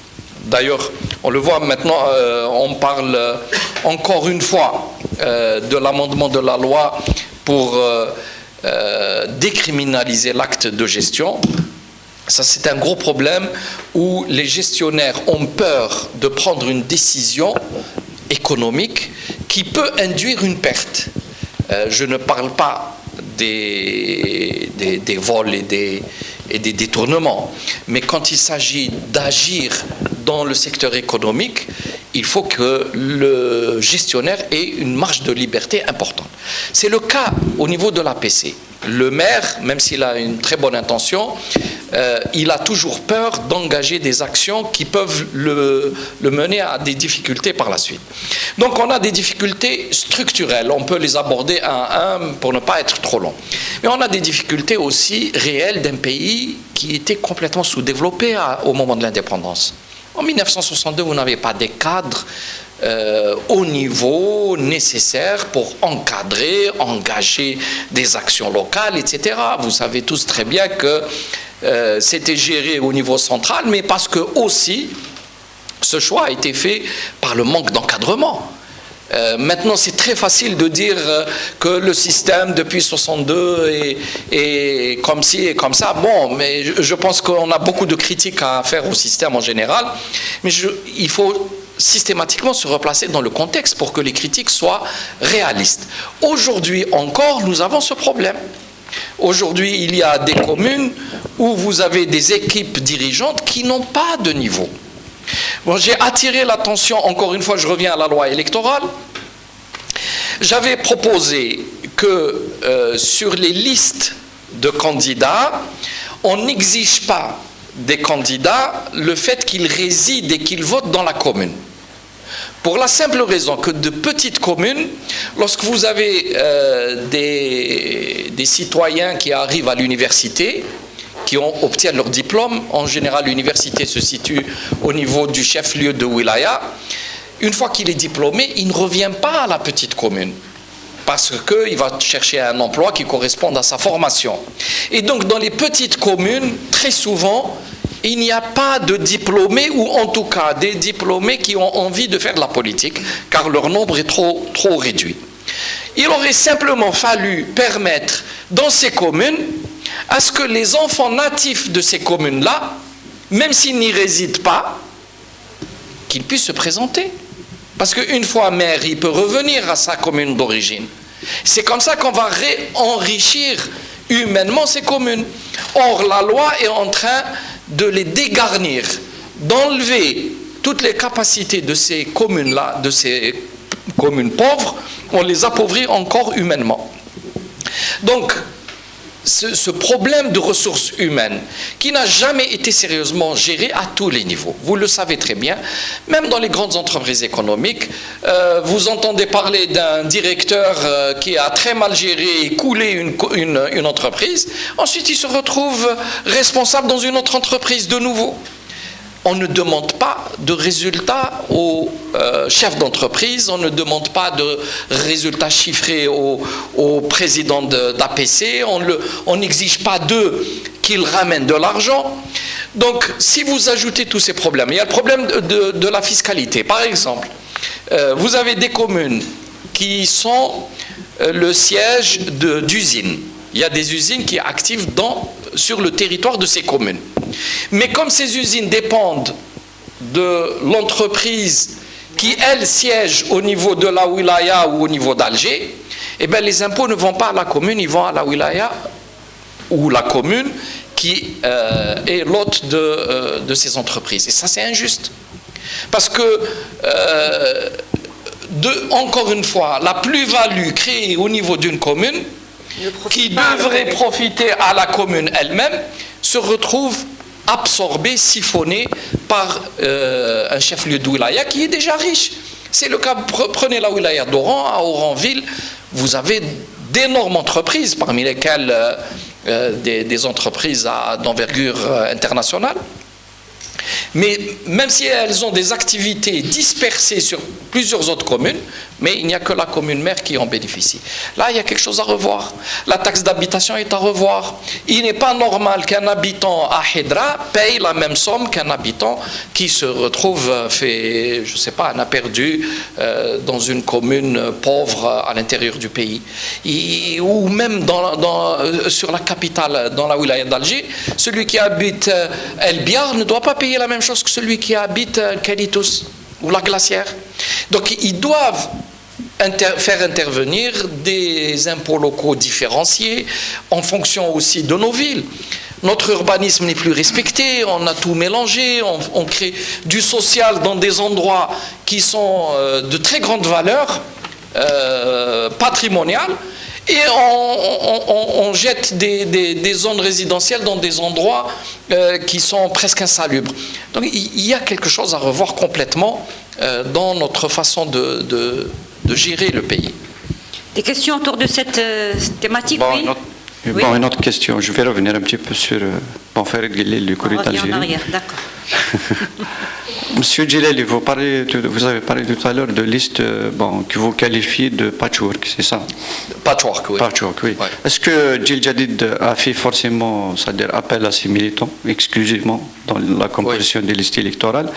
D'ailleurs, on le voit maintenant, on parle encore une fois de l'amendement de la loi pour décriminaliser l'acte de gestion. Ça, c'est un gros problème où les gestionnaires ont peur de prendre une décision économique qui peut induire une perte. Je ne parle pas des vols et des détournements. Mais quand il s'agit d'agir dans le secteur économique, il faut que le gestionnaire ait une marge de liberté importante. C'est le cas au niveau de l'APC. Le maire, même s'il a une très bonne intention, il a toujours peur d'engager des actions qui peuvent le mener à des difficultés par la suite. Donc on a des difficultés structurelles, on peut les aborder un à un pour ne pas être trop long. Mais on a des difficultés aussi réelles d'un pays qui était complètement sous-développé au moment de l'indépendance. En 1962, vous n'avez pas des cadres au niveau nécessaire pour encadrer, engager des actions locales, etc. Vous savez tous très bien que c'était géré au niveau central, mais parce que aussi ce choix a été fait par le manque d'encadrement. Maintenant, c'est très facile de dire que le système depuis 62 est comme ci et comme ça. Bon, mais je pense qu'on a beaucoup de critiques à faire au système en général, mais il faut systématiquement se replacer dans le contexte pour que les critiques soient réalistes. Aujourd'hui encore, nous avons ce problème. Aujourd'hui, il y a des communes où vous avez des équipes dirigeantes qui n'ont pas de niveau. Bon, j'ai attiré l'attention, encore une fois, je reviens à la loi électorale. J'avais proposé que sur les listes de candidats, on n'exige pas des candidats le fait qu'ils résident et qu'ils votent dans la commune. Pour la simple raison que de petites communes, lorsque vous avez des citoyens qui arrivent à l'université, qui obtiennent leur diplôme, en général l'université se situe au niveau du chef-lieu de wilaya, une fois qu'il est diplômé, il ne revient pas à la petite commune, parce qu'il va chercher un emploi qui corresponde à sa formation. Et donc dans les petites communes, très souvent, il n'y a pas de diplômés, ou en tout cas des diplômés qui ont envie de faire de la politique, car leur nombre est trop réduit. Il aurait simplement fallu permettre dans ces communes à ce que les enfants natifs de ces communes-là, même s'ils n'y résident pas, qu'ils puissent se présenter. Parce qu'une fois maire, il peut revenir à sa commune d'origine. C'est comme ça qu'on va enrichir humainement ces communes. Or, la loi est en train de les dégarnir, d'enlever toutes les capacités de ces communes-là, de ces communes pauvres, on les appauvrit encore humainement. Donc, ce problème de ressources humaines qui n'a jamais été sérieusement géré à tous les niveaux. Vous le savez très bien, même dans les grandes entreprises économiques, vous entendez parler d'un directeur qui a très mal géré et coulé une entreprise, ensuite il se retrouve responsable dans une autre entreprise de nouveau. On ne demande pas de résultats aux chefs d'entreprise, on ne demande pas de résultats chiffrés au président d'APC, on n'exige pas d'eux qu'ils ramènent de l'argent. Donc, si vous ajoutez tous ces problèmes, il y a le problème de la fiscalité. Par exemple, vous avez des communes qui sont le siège d'usines. Il y a des usines qui sont actives sur le territoire de ces communes. Mais comme ces usines dépendent de l'entreprise qui, elle, siège au niveau de la wilaya ou au niveau d'Alger, eh bien, les impôts ne vont pas à la commune, ils vont à la wilaya ou la commune qui est l'hôte de ces entreprises. Et ça, c'est injuste. Parce que, encore une fois, la plus-value créée au niveau d'une commune, qui devrait profiter à la commune elle-même, se retrouve absorbé, siphonné par un chef-lieu de wilaya qui est déjà riche. C'est le cas, prenez la wilaya d'Oran, à Oranville, vous avez d'énormes entreprises, parmi lesquelles des entreprises d'envergure internationale. Mais même si elles ont des activités dispersées sur plusieurs autres communes, mais il n'y a que la commune mère qui en bénéficie. Là, il y a quelque chose à revoir. La taxe d'habitation est à revoir. Il n'est pas normal qu'un habitant à Hidra paye la même somme qu'un habitant qui se retrouve fait, je ne sais pas, un aperdu dans une commune pauvre à l'intérieur du pays. Ou même sur la capitale, dans la wilaya d'Alger, celui qui habite El Biar ne doit pas payer la même chose que celui qui habite Kalitos ou la Glacière. Donc ils doivent faire intervenir des impôts locaux différenciés en fonction aussi de nos villes. Notre urbanisme n'est plus respecté, on a tout mélangé, on crée du social dans des endroits qui sont de très grande valeur patrimoniale, et on jette des zones résidentielles dans des endroits qui sont presque insalubres. Donc il y a quelque chose à revoir complètement dans notre façon de gérer le pays. Des questions autour de cette thématique? Bon, oui. Une autre question. Je vais revenir un petit peu sur Farid Guellel du Courrier d'Algérie. En arrière, d'accord. Monsieur Djellali, vous avez parlé tout à l'heure de listes que vous qualifiez de patchwork, c'est ça? Patchwork, oui. Patchwork, oui. Ouais. Est-ce que Djil Jadid a fait forcément, c'est-à-dire appel à ses militants exclusivement dans la composition des listes électorales?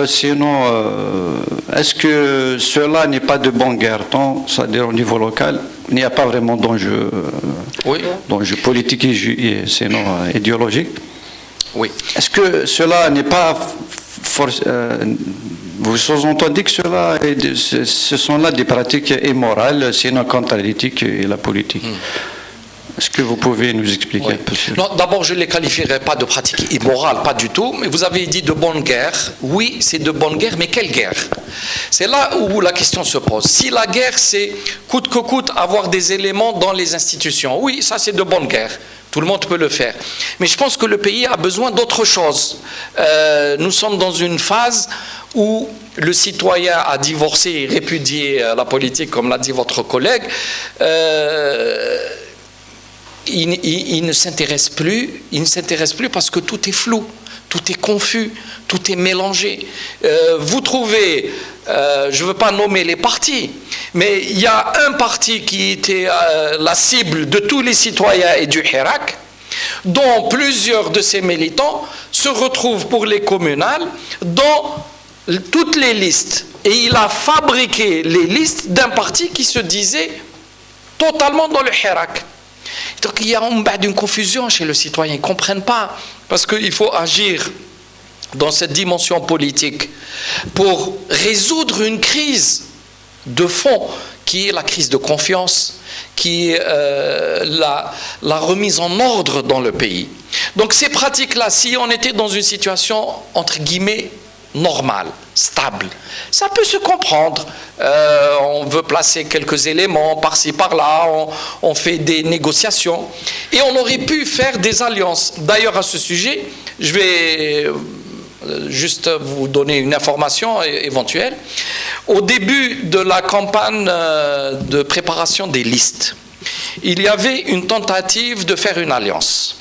Sinon, est-ce que cela n'est pas de bon guerre-temps, c'est-à-dire au niveau local, il n'y a pas vraiment d'enjeu politique et sinon idéologique? Oui. Est-ce que cela n'est pas vous sous-entendez que ce sont là des pratiques immorales, sinon contre l'éthique et la politique? Est-ce que vous pouvez nous expliquer un peu cela? Non, d'abord, je ne les qualifierais pas de pratiques immorales, pas du tout, mais vous avez dit de bonne guerre. Oui, c'est de bonne guerre, mais quelle guerre? C'est là où la question se pose. Si la guerre, c'est coûte que coûte avoir des éléments dans les institutions, oui, ça c'est de bonne guerre. Tout le monde peut le faire. Mais je pense que le pays a besoin d'autre chose. Nous sommes dans une phase où le citoyen a divorcé et répudié la politique, comme l'a dit votre collègue. Il ne s'intéresse plus. Il ne s'intéresse plus parce que tout est flou, tout est confus, tout est mélangé. Vous trouvez, je ne veux pas nommer les partis, mais il y a un parti qui était la cible de tous les citoyens et du Hirak, dont plusieurs de ses militants se retrouvent pour les communales dans toutes les listes. Et il a fabriqué les listes d'un parti qui se disait totalement dans le Hirak. Donc il y a une confusion chez le citoyen, ils ne comprennent pas, parce qu'il faut agir dans cette dimension politique pour résoudre une crise de fond qui est la crise de confiance, qui est la remise en ordre dans le pays. Donc ces pratiques-là, si on était dans une situation entre guillemets normale, stable, ça peut se comprendre. On veut placer quelques éléments par-ci par-là, on fait des négociations et on aurait pu faire des alliances. D'ailleurs à ce sujet, je vais juste vous donner une information éventuelle. Au début de la campagne de préparation des listes, il y avait une tentative de faire une alliance.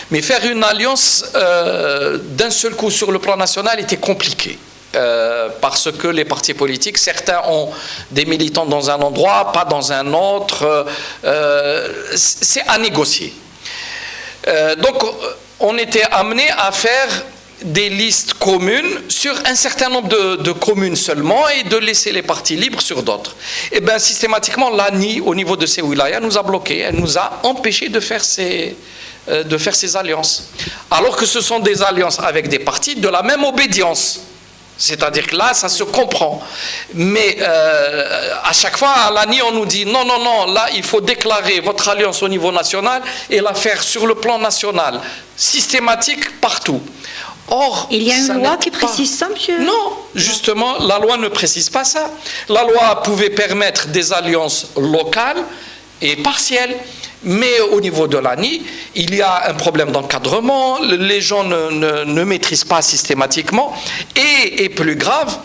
Mais faire une alliance d'un seul coup sur le plan national était compliqué. Parce que les partis politiques, certains ont des militants dans un endroit, pas dans un autre. C'est à négocier. Donc, on était amené à faire des listes communes sur un certain nombre de communes seulement et de laisser les partis libres sur d'autres. Et bien, systématiquement, l'ANI, au niveau de ces wilayas, nous a bloqués. Elle nous a empêchés de faire ces alliances. Alors que ce sont des alliances avec des partis de la même obédience. C'est-à-dire que là, ça se comprend. Mais à chaque fois, à l'ANI, on nous dit non, non, non, là, il faut déclarer votre alliance au niveau national et la faire sur le plan national, systématique partout. Or, il y a une loi qui précise ça, monsieur? Non, justement, la loi ne précise pas ça. La loi pouvait permettre des alliances locales et partielles. Mais au niveau de l'ANI, il y a un problème d'encadrement, les gens ne maîtrisent pas systématiquement, et plus grave,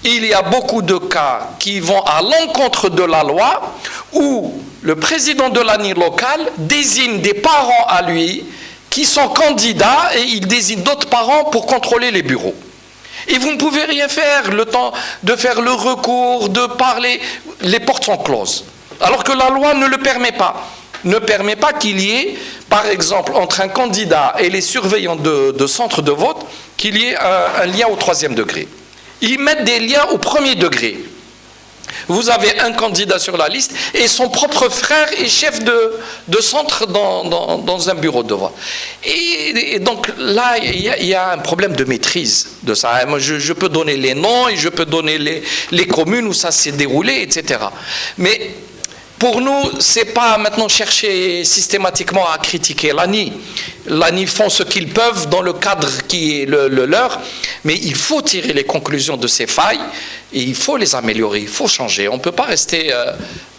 il y a beaucoup de cas qui vont à l'encontre de la loi, où le président de l'ANI local désigne des parents à lui qui sont candidats, et il désigne d'autres parents pour contrôler les bureaux. Et vous ne pouvez rien faire, le temps de faire le recours, de parler, les portes sont closes. Alors que la loi ne le permet pas. Ne permet pas qu'il y ait, par exemple, entre un candidat et les surveillants de centres de vote, qu'il y ait un lien au 3e degré. Ils mettent des liens au 1er degré. Vous avez un candidat sur la liste et son propre frère est chef de centre dans un bureau de vote. Et donc là, il y a un problème de maîtrise de ça. Moi, je peux donner les noms et je peux donner les communes où ça s'est déroulé, etc. Mais pour nous, ce n'est pas maintenant chercher systématiquement à critiquer l'ANI. L'ANI font ce qu'ils peuvent dans le cadre qui est le leur, mais il faut tirer les conclusions de ces failles et il faut les améliorer, il faut changer. On ne peut pas rester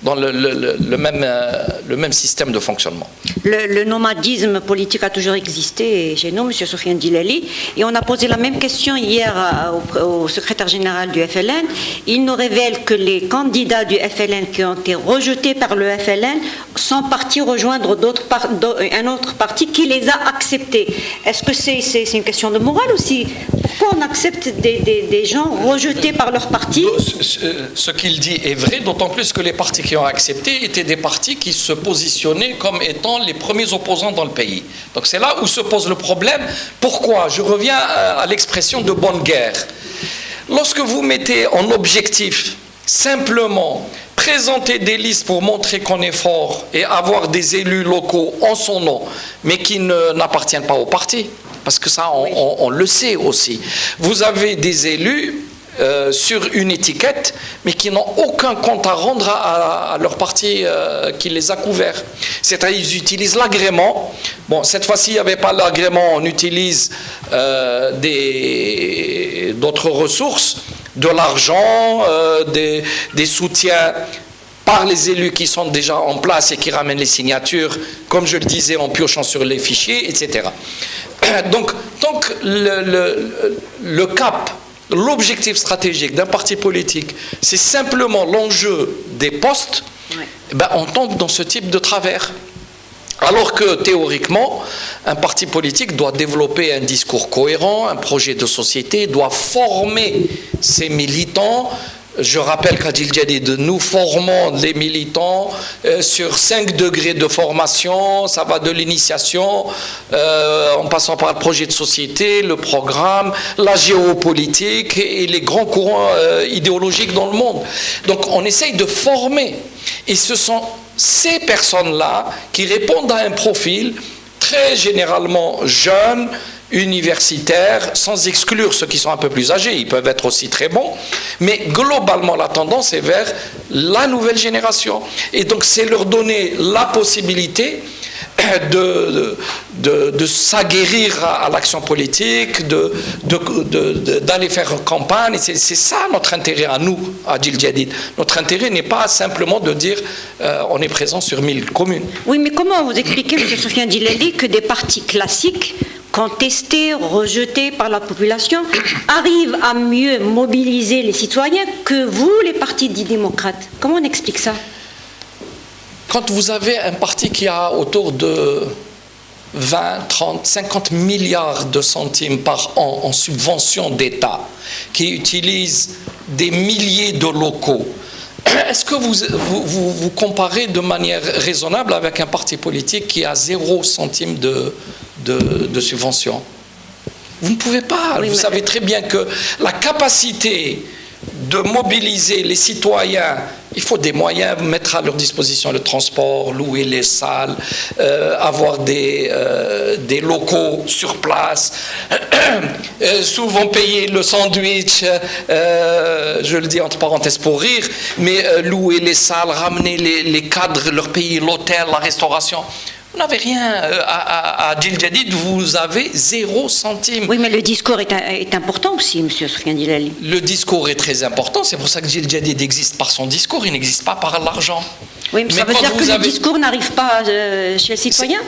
dans le même système de fonctionnement. Le nomadisme politique a toujours existé chez nous, M. Soufiane Djilali, et on a posé la même question hier au secrétaire général du FLN. Il nous révèle que les candidats du FLN qui ont été rejetés par le FLN sont partis rejoindre un autre parti qui les a acceptés. Est-ce que c'est une question de morale aussi? Pourquoi on accepte des gens rejetés par leur parti? Ce qu'il dit est vrai, d'autant plus que les partis qui ont accepté étaient des partis qui se positionnaient comme étant les premiers opposants dans le pays. Donc c'est là où se pose le problème. Pourquoi? Je reviens à l'expression de bonne guerre. Lorsque vous mettez en objectif simplement présenter des listes pour montrer qu'on est fort et avoir des élus locaux en son nom, mais qui n'appartiennent pas au parti, parce que ça, on le sait aussi. Vous avez des élus sur une étiquette, mais qui n'ont aucun compte à rendre à leur parti qui les a couverts. C'est-à-dire ils utilisent l'agrément. Bon, cette fois-ci, il n'y avait pas l'agrément, on utilise d'autres ressources, de l'argent, des soutiens par les élus qui sont déjà en place et qui ramènent les signatures, comme je le disais, en piochant sur les fichiers, etc. Donc, tant que le cap, l'objectif stratégique d'un parti politique, c'est simplement l'enjeu des postes, ben on tombe dans ce type de travers. Alors que théoriquement, un parti politique doit développer un discours cohérent, un projet de société, doit former ses militants. Je rappelle qu'Adil Jadid, nous formons les militants sur 5 degrés de formation, ça va de l'initiation, en passant par le projet de société, le programme, la géopolitique et les grands courants idéologiques dans le monde. Donc on essaye de former. Et ce sont ces personnes-là qui répondent à un profil très généralement jeune, universitaires, sans exclure ceux qui sont un peu plus âgés, ils peuvent être aussi très bons, mais globalement la tendance est vers la nouvelle génération. Et donc c'est leur donner la possibilité de s'aguerrir à l'action politique, d'aller faire campagne. C'est ça notre intérêt à nous, à Adil Jadid. Notre intérêt n'est pas simplement de dire on est présent sur 1000 communes. Oui, mais comment vous expliquez, M. Sofiane Djilali, que des partis classiques contestés, rejetés par la population, arrivent à mieux mobiliser les citoyens que vous, les partis dits démocrates? Comment on explique ça? Quand vous avez un parti qui a autour de 20, 30, 50 milliards de centimes par an en subvention d'État, qui utilise des milliers de locaux, est-ce que vous comparez de manière raisonnable avec un parti politique qui a 0 centime de subvention? Vous ne pouvez pas. Oui, vous savez très bien que la capacité de mobiliser les citoyens, il faut des moyens, mettre à leur disposition le transport, louer les salles, avoir des locaux sur place, souvent payer le sandwich, je le dis entre parenthèses pour rire, mais louer les salles, ramener les cadres, leur payer l'hôtel, la restauration. Vous n'avez rien à Adil Jadid, vous avez 0 centime. Oui, mais le discours est important aussi, M. Sofiane Djilali. Le discours est très important, c'est pour ça que Adil Jadid existe par son discours, il n'existe pas par l'argent. Oui, mais ça veut dire que le discours n'arrive pas chez le citoyen?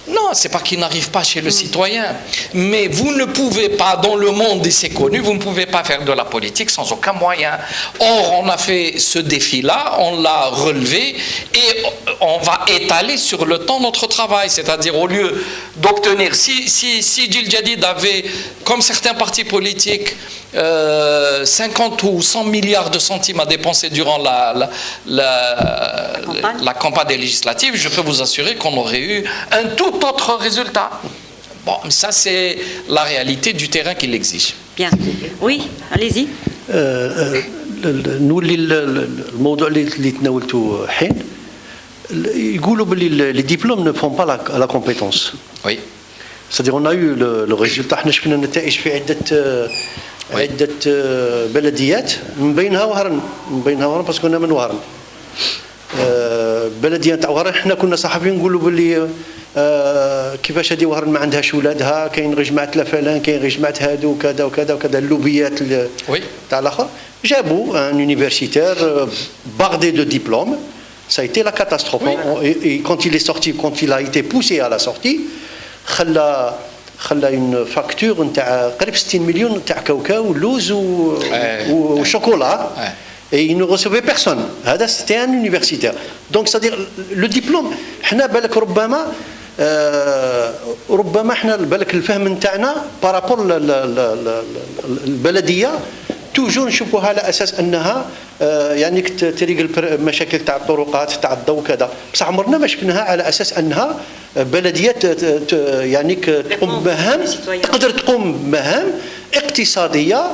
Non, c'est pas qu'il n'arrive pas chez le citoyen, mais vous ne pouvez pas, dans le monde, et c'est connu, vous ne pouvez pas faire de la politique sans aucun moyen. Or, on a fait ce défi-là, on l'a relevé, et on va étaler sur le temps notre travail, c'est-à-dire au lieu d'obtenir, si Adil Jadid avait, comme certains partis politiques, 50 ou 100 milliards de centimes à dépenser durant la campagne des législatives, je peux vous assurer qu'on aurait eu un tout autre résultat. Bon, ça c'est la réalité du terrain qui l'exige. Bien. Oui, allez-y. نولي الموضوع اللي تناولته حين يقولوا باللي les diplômes ne font pas la compétence. Oui. C'est-à-dire on a eu le résultat, احنا شفنا النتائج في عدة بلديات من بينها وهران باسكو انا من وهران. بلديه نتاع وهران احنا كنا صحفيين نقولوا باللي كيفاش هذه وهران ما عندهاش ولادها، كاين غير جماعه لافلان، كاين غير جماعه هادو وكذا وكذا وكذا، اللوبيات تاع الاخر. جابوا un universitaire bardé de diplômes, ça a été la catastrophe. Et quand il est sorti, quand il a été poussé à la sortie, خلى une facture نتاع قريب 60 مليون نتاع كاوكاو ولوز وشوكولا. Et il ne recevait personne. هذا c'était un universitaire. Donc c'est-à-dire le diplôme حنا بالك ربما احنا بالك الفهم نتاعنا بارابور البلديه توجور نشوفوها على اساس انها يعني تريق المشاكل تاع الطرقات تاع الضوء كذا، بصح عمرنا ما شفناها على اساس انها بلديه يعني تقوم بمهام، تقدر تقوم بمهام اقتصاديه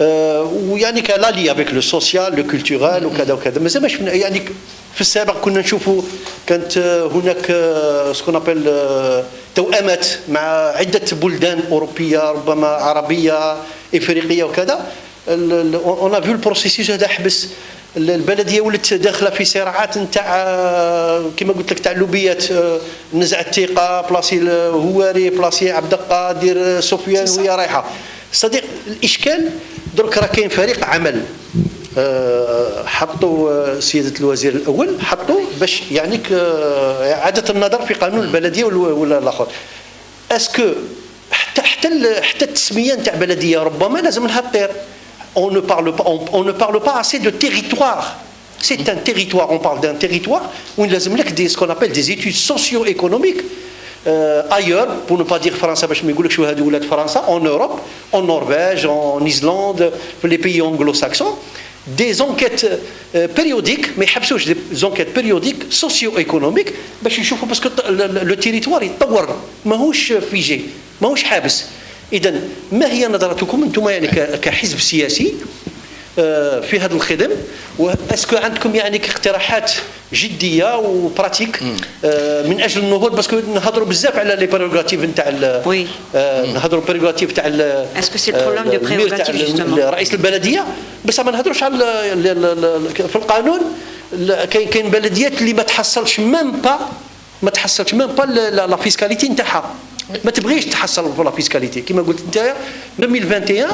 ويعني لا لي افيك لو سوسيال لو كولتورال وكذا وكذا. مازال ما شفنا يعني في السابق كنا نشوفوا كانت هناك سكون ابل توأمات مع عده بلدان اوروبيه ربما عربيه افريقيه وكذا، on a vu le processus هذا حبس البلديه ولات داخله في صراعات نتاع كما قلت لك تاع اللوبيات نزع الثقه بلاصي الهواري بلاصي عبد القادر سفيان وهي رايحه صديق الاشكال درك راه كاين فريق عمل حطوا سياده الوزير الاول حطوا باش يعني اعاده النظر في قانون البلديه ولا الاخر اسكو حتى التسميه نتاع بلديه ربما لازم لها تطير. On ne parle pas assez de territoire. C'est un territoire, on parle d'un territoire où il y a ce qu'on appelle des études socio-économiques ailleurs, pour ne pas dire France, en Europe, en Norvège, en Islande, les pays anglo-saxons, des enquêtes périodiques, mais des enquêtes périodiques socio-économiques, parce que le territoire est ماهوش figé, ماهوش حابس. إذن ما هي نظرتكم أنتم يعني كحزب سياسي في هذا الخدم واسكو عندكم يعني اقتراحات جديه وبراتيك من اجل النهوض باسكو نهضروا بزاف على لي بريغاتيف نتاع نهضروا بريغاتيف تاع اسكو سي بروبليم دو بريغاتيف جوستومون رئيس البلديه بس ما نهضروش على في القانون كاين بلديات اللي ما تحصلش ميم با لا فيسكاليتي نتاعها ما تبغيش تحصل في لا فيسكاليتي كما قلت انت 2021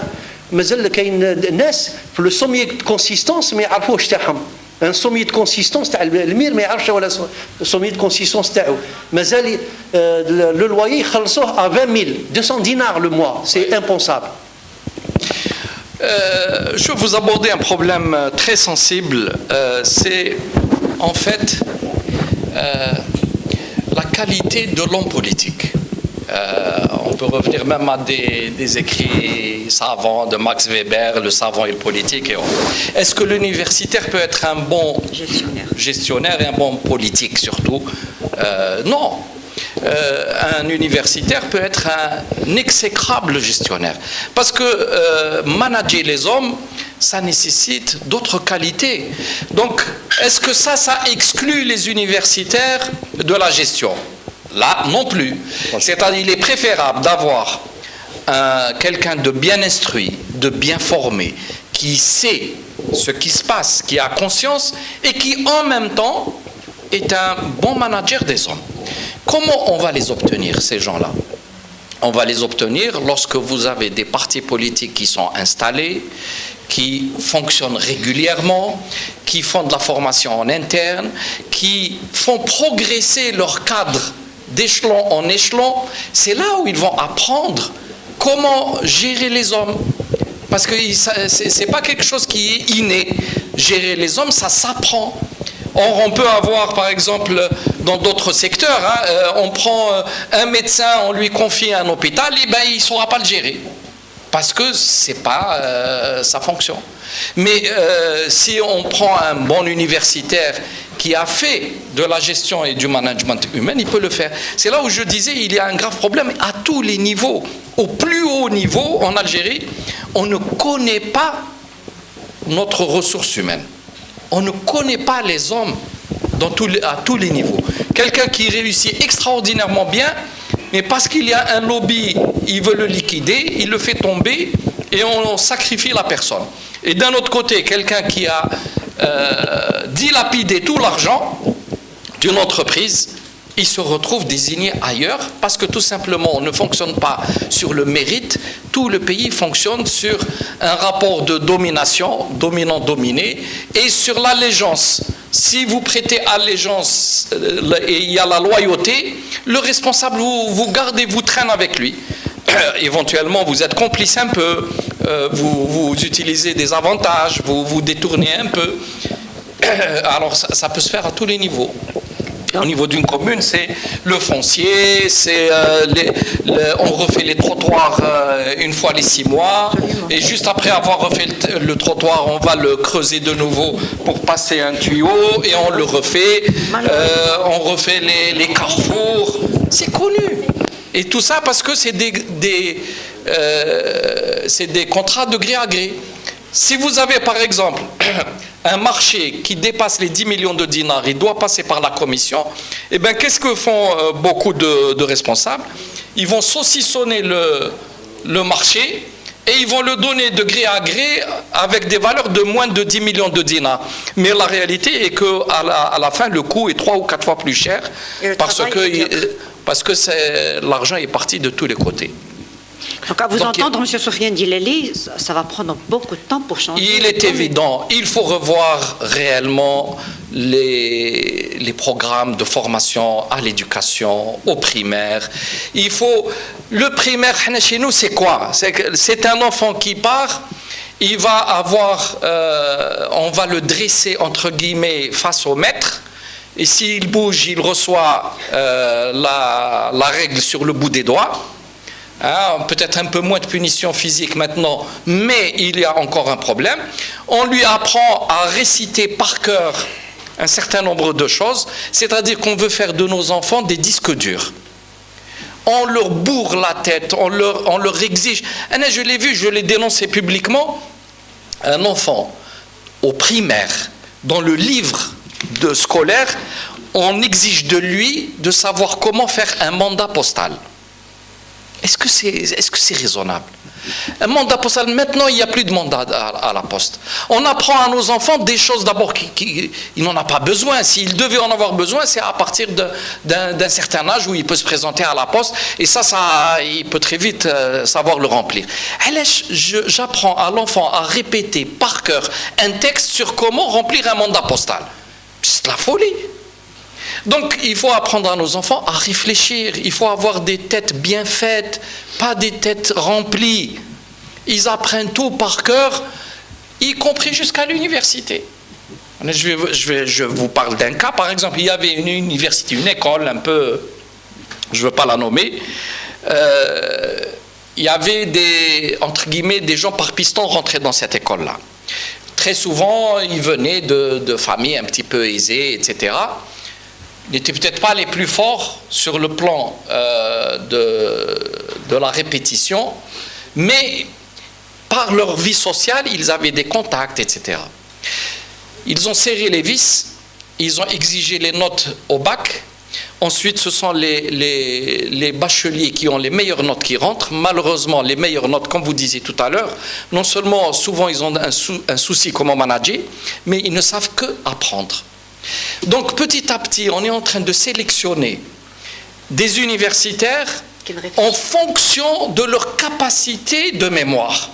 مازال كاين ناس في لو سومي دو كونسيستونس ما يعرفوش تاعهم ان سومي دو كونسيستونس تاع المير ما يعرفش ولا سومي دو كونسيستونس تاعو مازال لو لويي يخلصوه ا 20000 دينار لو موا سي امبونسابل. Je vais vous aborder un problème très sensible, c'est en fait la qualité de l'homme politique. On peut revenir même à des écrits savants de Max Weber, le savant et le politique. Est-ce que l'universitaire peut être un bon gestionnaire et un bon politique surtout? Non. Un universitaire peut être un exécrable gestionnaire. Parce que manager les hommes, ça nécessite d'autres qualités. Donc, est-ce que ça exclut les universitaires de la gestion? Là, non plus. C'est-à-dire qu'il est préférable d'avoir quelqu'un de bien instruit, de bien formé, qui sait ce qui se passe, qui a conscience et qui en même temps est un bon manager des hommes. Comment on va les obtenir, ces gens-là? On va les obtenir lorsque vous avez des partis politiques qui sont installés, qui fonctionnent régulièrement, qui font de la formation en interne, qui font progresser leur cadre d'échelon en échelon. C'est là où ils vont apprendre comment gérer les hommes. Parce que ce n'est pas quelque chose qui est inné. Gérer les hommes, ça s'apprend. Or, on peut avoir, par exemple, dans d'autres secteurs, on prend un médecin, on lui confie un hôpital, et ben, il ne saura pas le gérer. Parce que ce n'est pas sa fonction. Mais si on prend un bon universitaire qui a fait de la gestion et du management humain, il peut le faire. C'est là où je disais, il y a un grave problème à tous les niveaux. Au plus haut niveau, en Algérie, on ne connaît pas notre ressource humaine. On ne connaît pas les hommes à tous les niveaux. Quelqu'un qui réussit extraordinairement bien, mais parce qu'il y a un lobby, il veut le liquider, il le fait tomber et on sacrifie la personne. Et d'un autre côté, quelqu'un qui a dilapidé tout l'argent d'une entreprise, il se retrouve désigné ailleurs parce que tout simplement on ne fonctionne pas sur le mérite, tout le pays fonctionne sur un rapport de domination, dominant-dominé, et sur l'allégeance. Si vous prêtez allégeance et il y a la loyauté, le responsable vous garde et vous traîne avec lui. Éventuellement vous êtes complice un peu, vous utilisez des avantages, vous détournez un peu. Alors ça peut se faire à tous les niveaux. Au niveau d'une commune, c'est le foncier, c'est on refait les trottoirs une fois les 6 mois, et juste après avoir refait le trottoir, on va le creuser de nouveau pour passer un tuyau, et on le refait, on refait les carrefours, c'est connu. Et tout ça parce que c'est des contrats de gré à gré. Si vous avez par exemple un marché qui dépasse les 10 millions de dinars, il doit passer par la commission, et bien qu'est-ce que font beaucoup de responsables? Ils vont saucissonner le marché et ils vont le donner de gré à gré avec des valeurs de moins de 10 millions de dinars. Mais la réalité est qu'à la fin, le coût est 3 ou 4 fois plus cher parce que l'argent est parti de tous les côtés. Donc à vous entendre, M. Soufiane Djellali, ça va prendre beaucoup de temps pour changer. Il est évident, il faut revoir réellement les programmes de formation à l'éducation, au primaire. Le primaire, chez nous, c'est quoi? C'est un enfant qui part, il va avoir, on va le dresser entre guillemets face au maître, et s'il bouge, il reçoit la règle sur le bout des doigts. Peut-être un peu moins de punition physique maintenant, mais il y a encore un problème. On lui apprend à réciter par cœur un certain nombre de choses, c'est-à-dire qu'on veut faire de nos enfants des disques durs. On leur bourre la tête, on leur exige. Je l'ai vu, je l'ai dénoncé publiquement. Un enfant au primaire, dans le livre scolaire, on exige de lui de savoir comment faire un mandat postal. Est-ce que c'est raisonnable? Un mandat postal, maintenant il n'y a plus de mandat à la poste. On apprend à nos enfants des choses d'abord qu'ils n'en ont pas besoin. S'ils devaient en avoir besoin, c'est à partir d'un certain âge où il peut se présenter à la poste et ça il peut très vite savoir le remplir. J'apprends à l'enfant à répéter par cœur un texte sur comment remplir un mandat postal. C'est de la folie. Donc il faut apprendre à nos enfants à réfléchir, il faut avoir des têtes bien faites, pas des têtes remplies. Ils apprennent tout par cœur, y compris jusqu'à l'université. Je vous parle d'un cas, par exemple, il y avait une université, une école un peu, je ne veux pas la nommer, il y avait entre guillemets, des gens par piston rentrés dans cette école-là. Très souvent, ils venaient de familles un petit peu aisées, etc., n'étaient peut-être pas les plus forts sur le plan de la répétition, mais par leur vie sociale, ils avaient des contacts, etc. Ils ont serré les vis, ils ont exigé les notes au bac. Ensuite, ce sont les bacheliers qui ont les meilleures notes qui rentrent. Malheureusement, les meilleures notes, comme vous disiez tout à l'heure, non seulement souvent ils ont un souci comment manager, mais ils ne savent que apprendre. Donc petit à petit, on est en train de sélectionner des universitaires en fonction de leur capacité de mémoire.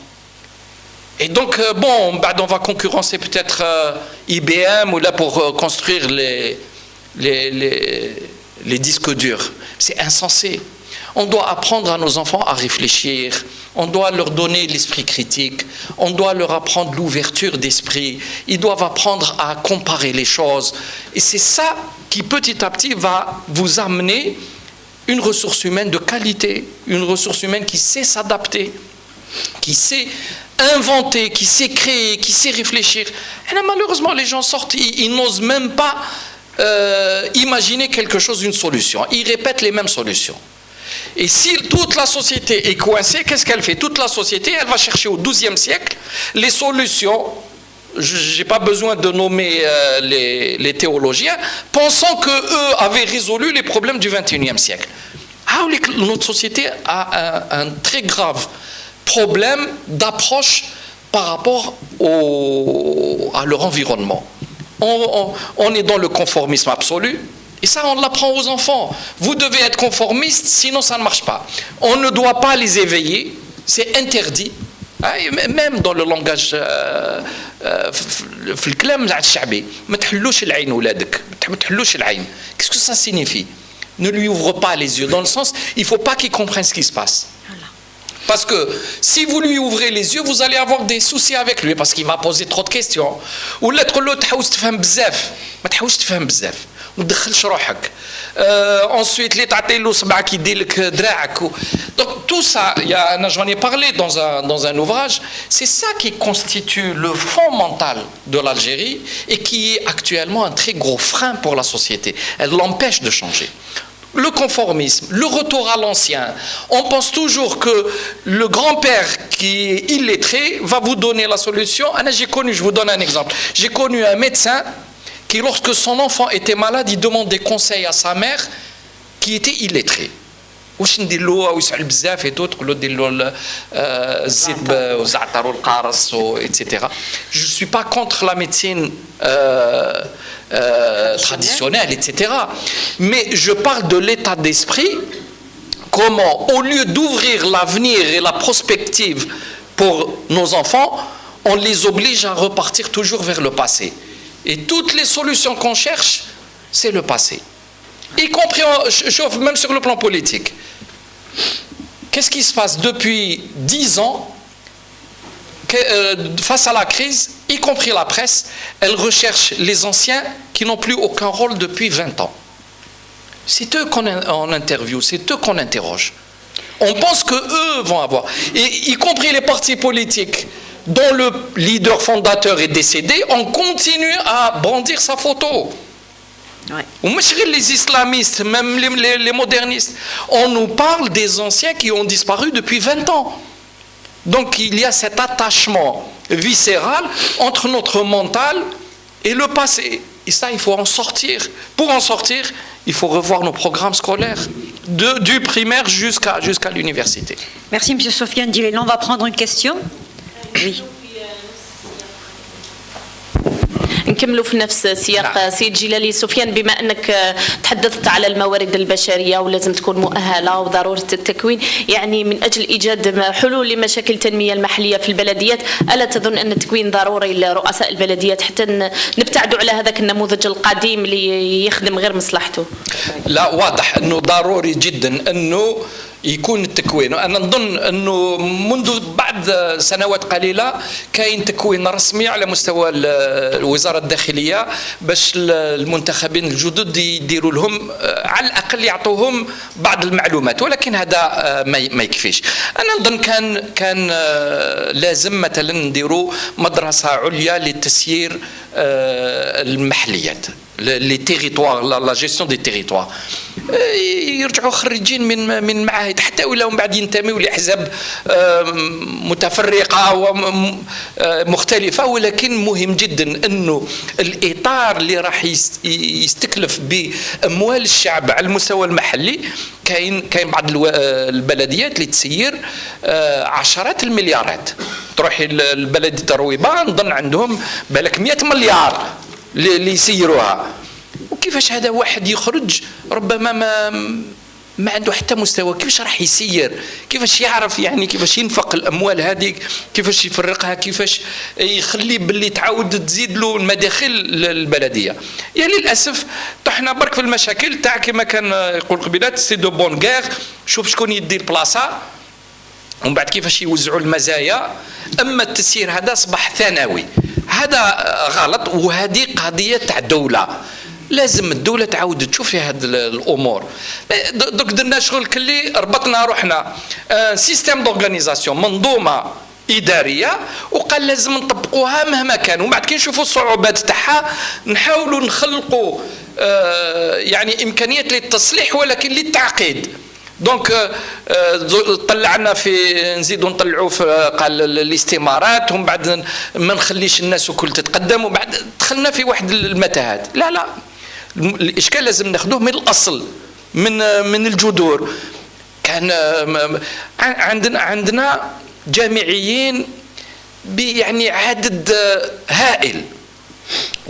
Et donc, on va concurrencer peut-être IBM ou là pour construire les disques durs. C'est insensé. On doit apprendre à nos enfants à réfléchir, on doit leur donner l'esprit critique, on doit leur apprendre l'ouverture d'esprit, ils doivent apprendre à comparer les choses. Et c'est ça qui petit à petit va vous amener une ressource humaine de qualité, une ressource humaine qui sait s'adapter, qui sait inventer, qui sait créer, qui sait réfléchir. Et là, malheureusement, les gens sortent, ils n'osent même pas imaginer quelque chose, une solution. Ils répètent les mêmes solutions. Et si toute la société est coincée, qu'est-ce qu'elle fait? Toute la société, elle va chercher au XIIe siècle les solutions. Je n'ai pas besoin de nommer les théologiens, pensant qu'eux avaient résolu les problèmes du XXIe siècle. Notre société a un très grave problème d'approche par rapport à leur environnement. On est dans le conformisme absolu. Et ça, on l'apprend aux enfants. Vous devez être conformiste, sinon ça ne marche pas. On ne doit pas les éveiller, c'est interdit. Même dans le langage, qu'est-ce que ça signifie? Ne lui ouvre pas les yeux, dans le sens, il ne faut pas qu'il comprenne ce qui se passe. Parce que si vous lui ouvrez les yeux, vous allez avoir des soucis avec lui, parce qu'il va poser trop de questions. Ou l'être l'autre, ensuite donc tout ça, j'en ai parlé dans un ouvrage, c'est ça qui constitue le fond mental de l'Algérie et qui est actuellement un très gros frein pour la société. Elle l'empêche de changer. Le conformisme, le retour à l'ancien. On pense toujours que le grand-père qui est illettré va vous donner la solution. Je vous donne un exemple. J'ai connu un médecin qui, lorsque son enfant était malade, il demandait conseil à sa mère qui était illettrée. واش ندير له او يسعل بزاف تقول له دير له الزيت والزعتر والقارص ايتترا. جو سوي با كونتر لا ميديسين traditionnelle, etc. Mais je parle de l'état d'esprit, comment, au lieu d'ouvrir l'avenir et la prospective pour nos enfants, on les oblige à repartir toujours vers le passé. Et toutes les solutions qu'on cherche, c'est le passé. Y compris, même sur le plan politique. Qu'est-ce qui se passe depuis 10 ans face à la crise, y compris la presse, elle recherche les anciens qui n'ont plus aucun rôle depuis 20 ans. C'est eux qu'on interviewe, c'est eux qu'on interroge. On pense qu'eux vont avoir, et y compris les partis politiques dont le leader fondateur est décédé, on continue à brandir sa photo. Ouais. Les islamistes, même les modernistes, on nous parle des anciens qui ont disparu depuis 20 ans. Donc il y a cet attachement viscéral entre notre mental et le passé. Et ça, il faut en sortir. Pour en sortir, il faut revoir nos programmes scolaires, du primaire jusqu'à l'université. Merci, M. Sofiane Djilel. On va prendre une question. Oui. نكملوا في نفس سياق سيد جلالي. سفيان، بما أنك تحدثت على الموارد البشرية ولازم تكون مؤهلة وضرورة التكوين، يعني من أجل إيجاد حلول لمشاكل التنمية المحلية في البلديات، ألا تظن أن التكوين ضروري لرؤساء البلديات حتى نبتعدوا على هذاك النموذج القديم اللي يخدم غير مصلحته؟ لا، واضح أنه ضروري جدا أنه يكون التكوين. أنا نظن أنه منذ بعد سنوات قليلة كاين تكوين رسمي على مستوى الوزارة الداخلية باش المنتخبين الجدد يديروا لهم على الأقل يعطوهم بعض المعلومات، ولكن هذا ما يكفيش. أنا نظن كان لازم مثلا نديروا مدرسة عليا لتسيير المحليات، les territoires, la gestion des territoires. يرجعوا خريجين من معاهد حتى ولا من بعد ينتميوا لاحزاب متفرقه ومختلفه، ولكن مهم جدا انه الاطار اللي راح يستكلف باموال الشعب على المستوى المحلي، كاين بعض البلديات اللي تسير عشرات المليارات. تروحي لبلديه الرويبه نظن عندهم بالك 100 مليار اللي يسيروها، وكيفاش هذا واحد يخرج ربما ما عنده حتى مستوى، كيفاش راح يسير، كيفاش يعرف يعني كيفاش ينفق الاموال هذه، كيفاش يفرقها، كيفاش يخلي باللي تعاود تزيد له المداخل البلديه. يعني للاسف طحنا برك في المشاكل تاع كما كان يقول قبيلات سي دو بون غير، شوف شكون يدي البلاصه ومن بعد كيفاش يوزعوا المزايا. اما التسيير هذا اصبح ثانوي، هذا غلط، وهذه قضيه تاع الدوله. لازم الدوله تعاود تشوف في هذه الامور. دوك درنا شغل كلي ربطنا روحنا سيستيم دورغانيزاسيون، منظومه اداريه، وقال لازم نطبقوها مهما كان، ومن بعد كي نشوفوا الصعوبات تاعها نحاولوا نخلقوا يعني امكانيات للتصليح ولكن للتعقيد. دونك طلعنا في نزيدوا نطلعوا في قال الاستمارات، ومن بعد ما نخليش الناس الكل تتقدم، وبعد دخلنا في واحد المتاهات. لا، الاشكال لازم ناخذوه من الاصل، من الجذور. كان عندنا جامعيين يعني عدد هائل،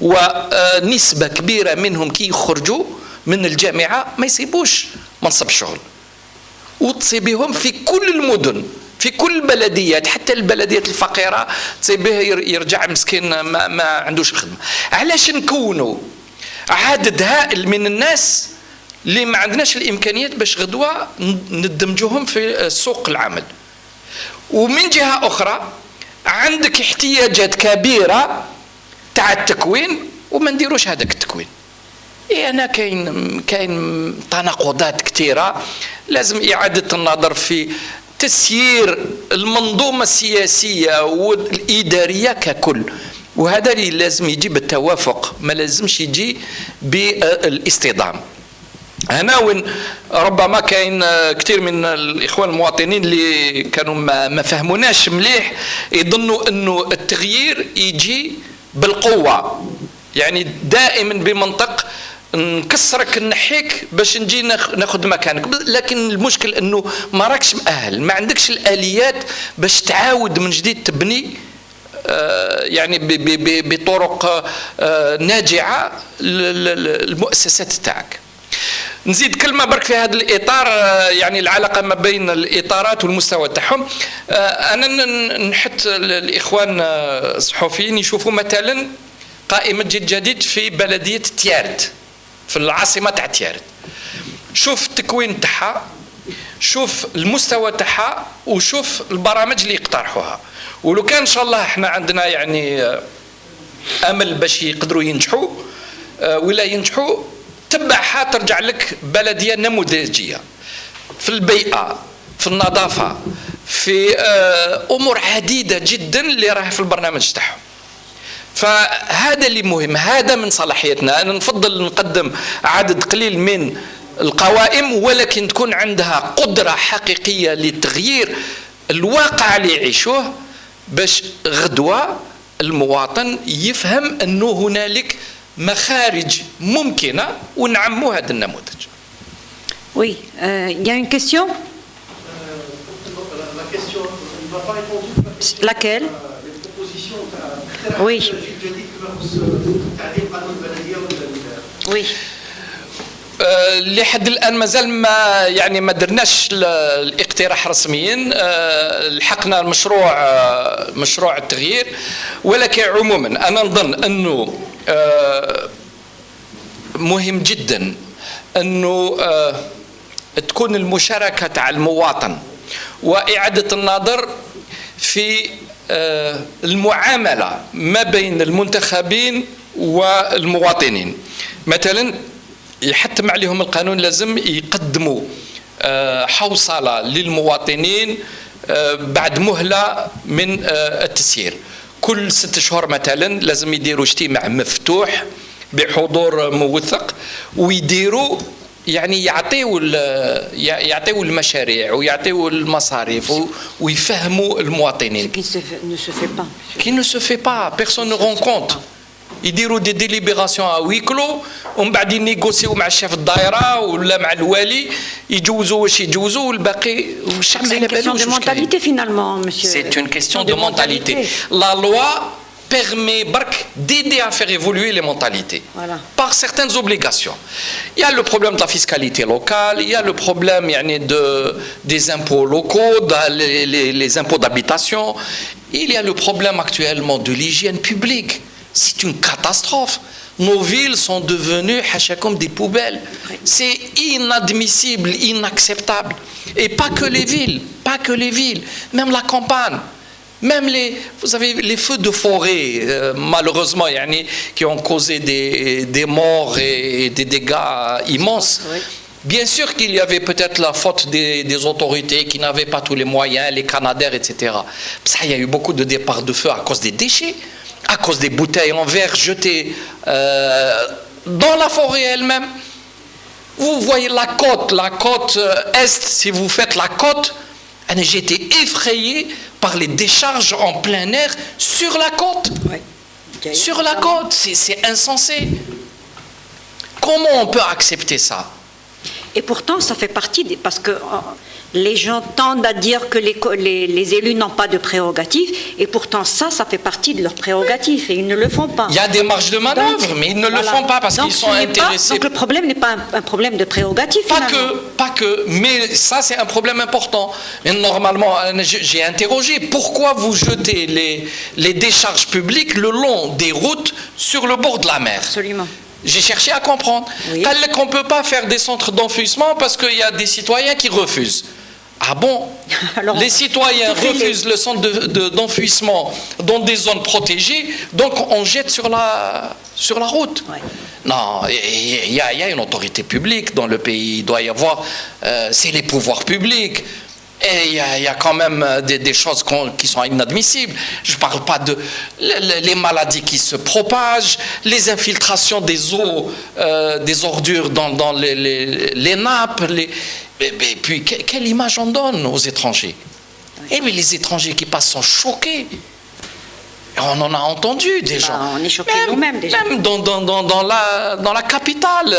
ونسبه كبيره منهم كي يخرجوا من الجامعه ما يصيبوش منصب شغل، وتصيبهم في كل المدن، في كل البلديات، حتى البلديات الفقيره تصيبه يرجع مسكين ما عندوش خدمه. علاش نكونوا عدد هائل من الناس اللي ما عندناش الامكانيات باش غدوه ندمجوهم في سوق العمل؟ ومن جهه اخرى عندك احتياجات كبيره تاع التكوين وما نديروش هذاك التكوين. أنا كاين تناقضات كثيرة، لازم إعادة النظر في تسيير المنظومة السياسية والإدارية ككل، وهذا اللي لازم يجي بالتوافق، ما لازمش يجي بالاصطدام. هنا وين ربما كاين كثير من الإخوان المواطنين اللي كانوا ما فهموناش مليح، يظنوا أنه التغيير يجي بالقوة، يعني دائما بمنطق نكسرك نحيك باش نجي ناخذ مكانك، لكن المشكل انه ما راكش مؤهل، ما عندكش الاليات باش تعاود من جديد تبني يعني بطرق ناجعه المؤسسات تاعك. نزيد كلمه برك في هذا الاطار، يعني العلاقه ما بين الاطارات والمستوى تاعهم. انا نحث الاخوان الصحفيين يشوفوا مثلا قائمه جيل جديد في بلديه تيارت في العاصمه تاع تيارت، شوف التكوين تاعها، شوف المستوى تاعها، وشوف البرامج اللي يقترحوها. ولو كان ان شاء الله احنا عندنا يعني امل باش يقدروا ينجحوا ولا ينجحوا، تبعها ترجع لك بلديه نموذجيه في البيئه، في النظافه، في امور عديده جدا اللي راح في البرنامج تاعهم. فهذا اللي مهم، هذا من صلاحيتنا. انا نفضل نقدم عدد قليل من القوائم، ولكن تكون عندها قدره حقيقيه لتغيير الواقع اللي يعيشوه، باش غدوه المواطن يفهم انه هنالك مخارج ممكنه ونعموا هذا النموذج. Oui, il y a une question. La question, il ne va pas répondre. Laquelle? Les propositions. Oui. Oui. لحد الان مازال ما يعني ما درناش الاقتراح رسميا، لحقنا المشروع مشروع التغيير، ولكن عموما انا نظن انه مهم جدا انه تكون المشاركه تاع المواطن واعاده النظر في المعامله ما بين المنتخبين والمواطنين. مثلا يحتم عليهم القانون لازم يقدموا حوصله للمواطنين بعد مهله من التسيير، كل 6 شهور مثلا لازم يديروا اجتماع مفتوح بحضور موثق، ويديروا يعني يعطيوا المشاريع ويعطيوا المصاريف ويفهموا المواطنين. Qui ne se fait pas, personne ne rend compte. يديروا دي ديليبيراسيون ا ويكلو، ومن بعد ينيغوسيو مع الشيف الدائره ولا مع الوالي، يجوزوا واش يجوزوا، والباقي والشعب ما على بالوش. C'est une question de mentalité. La loi permet d'aider à faire évoluer les mentalités par certaines obligations. Il y a le problème de la fiscalité locale, il y a le problème des impôts locaux, les impôts d'habitation, il y a le problème actuellement de l'hygiène publique. C'est une catastrophe. Nos villes sont devenues comme des poubelles. C'est inadmissible, inacceptable. Et pas que les villes, même la campagne. Même vous avez les feux de forêt, malheureusement, qui ont causé des morts et des dégâts immenses. Oui. Bien sûr qu'il y avait peut-être la faute des autorités qui n'avaient pas tous les moyens, les canadaires, etc. Ça, il y a eu beaucoup de départs de feu à cause des déchets, à cause des bouteilles en verre jetées dans la forêt elle-même. Vous voyez la côte est, si vous faites la côte, j'ai été effrayé par les décharges en plein air sur la côte. Oui. Sur la côte, c'est insensé. Comment on peut accepter ça? Et pourtant, ça fait partie parce que les gens tendent à dire que les élus n'ont pas de prérogatives, et pourtant ça fait partie de leurs prérogatives, et ils ne le font pas. Il y a des marges de manœuvre, mais ils ne le font pas parce qu'ils sont intéressés. Donc le problème n'est pas un problème de prérogative. Pas que, mais ça c'est un problème important. Mais normalement, j'ai interrogé pourquoi vous jetez les décharges publiques le long des routes sur le bord de la mer. Absolument. J'ai cherché à comprendre. Oui. Qu'on ne peut pas faire des centres d'enfouissement parce qu'il y a des citoyens qui refusent. Ah bon? Alors, les citoyens refusent le centre d'enfouissement dans des zones protégées, donc on jette sur la route. Ouais. Non, il y a une autorité publique dans le pays, il doit y avoir, c'est les pouvoirs publics. Et il y a quand même des choses qui sont inadmissibles. Je ne parle pas de les maladies qui se propagent, les infiltrations des eaux, des ordures dans les nappes. Et puis, quelle image on donne aux étrangers? Et puis les étrangers qui passent sont choqués. On en a entendu des gens. On est choqués nous-mêmes déjà. Même dans la capitale,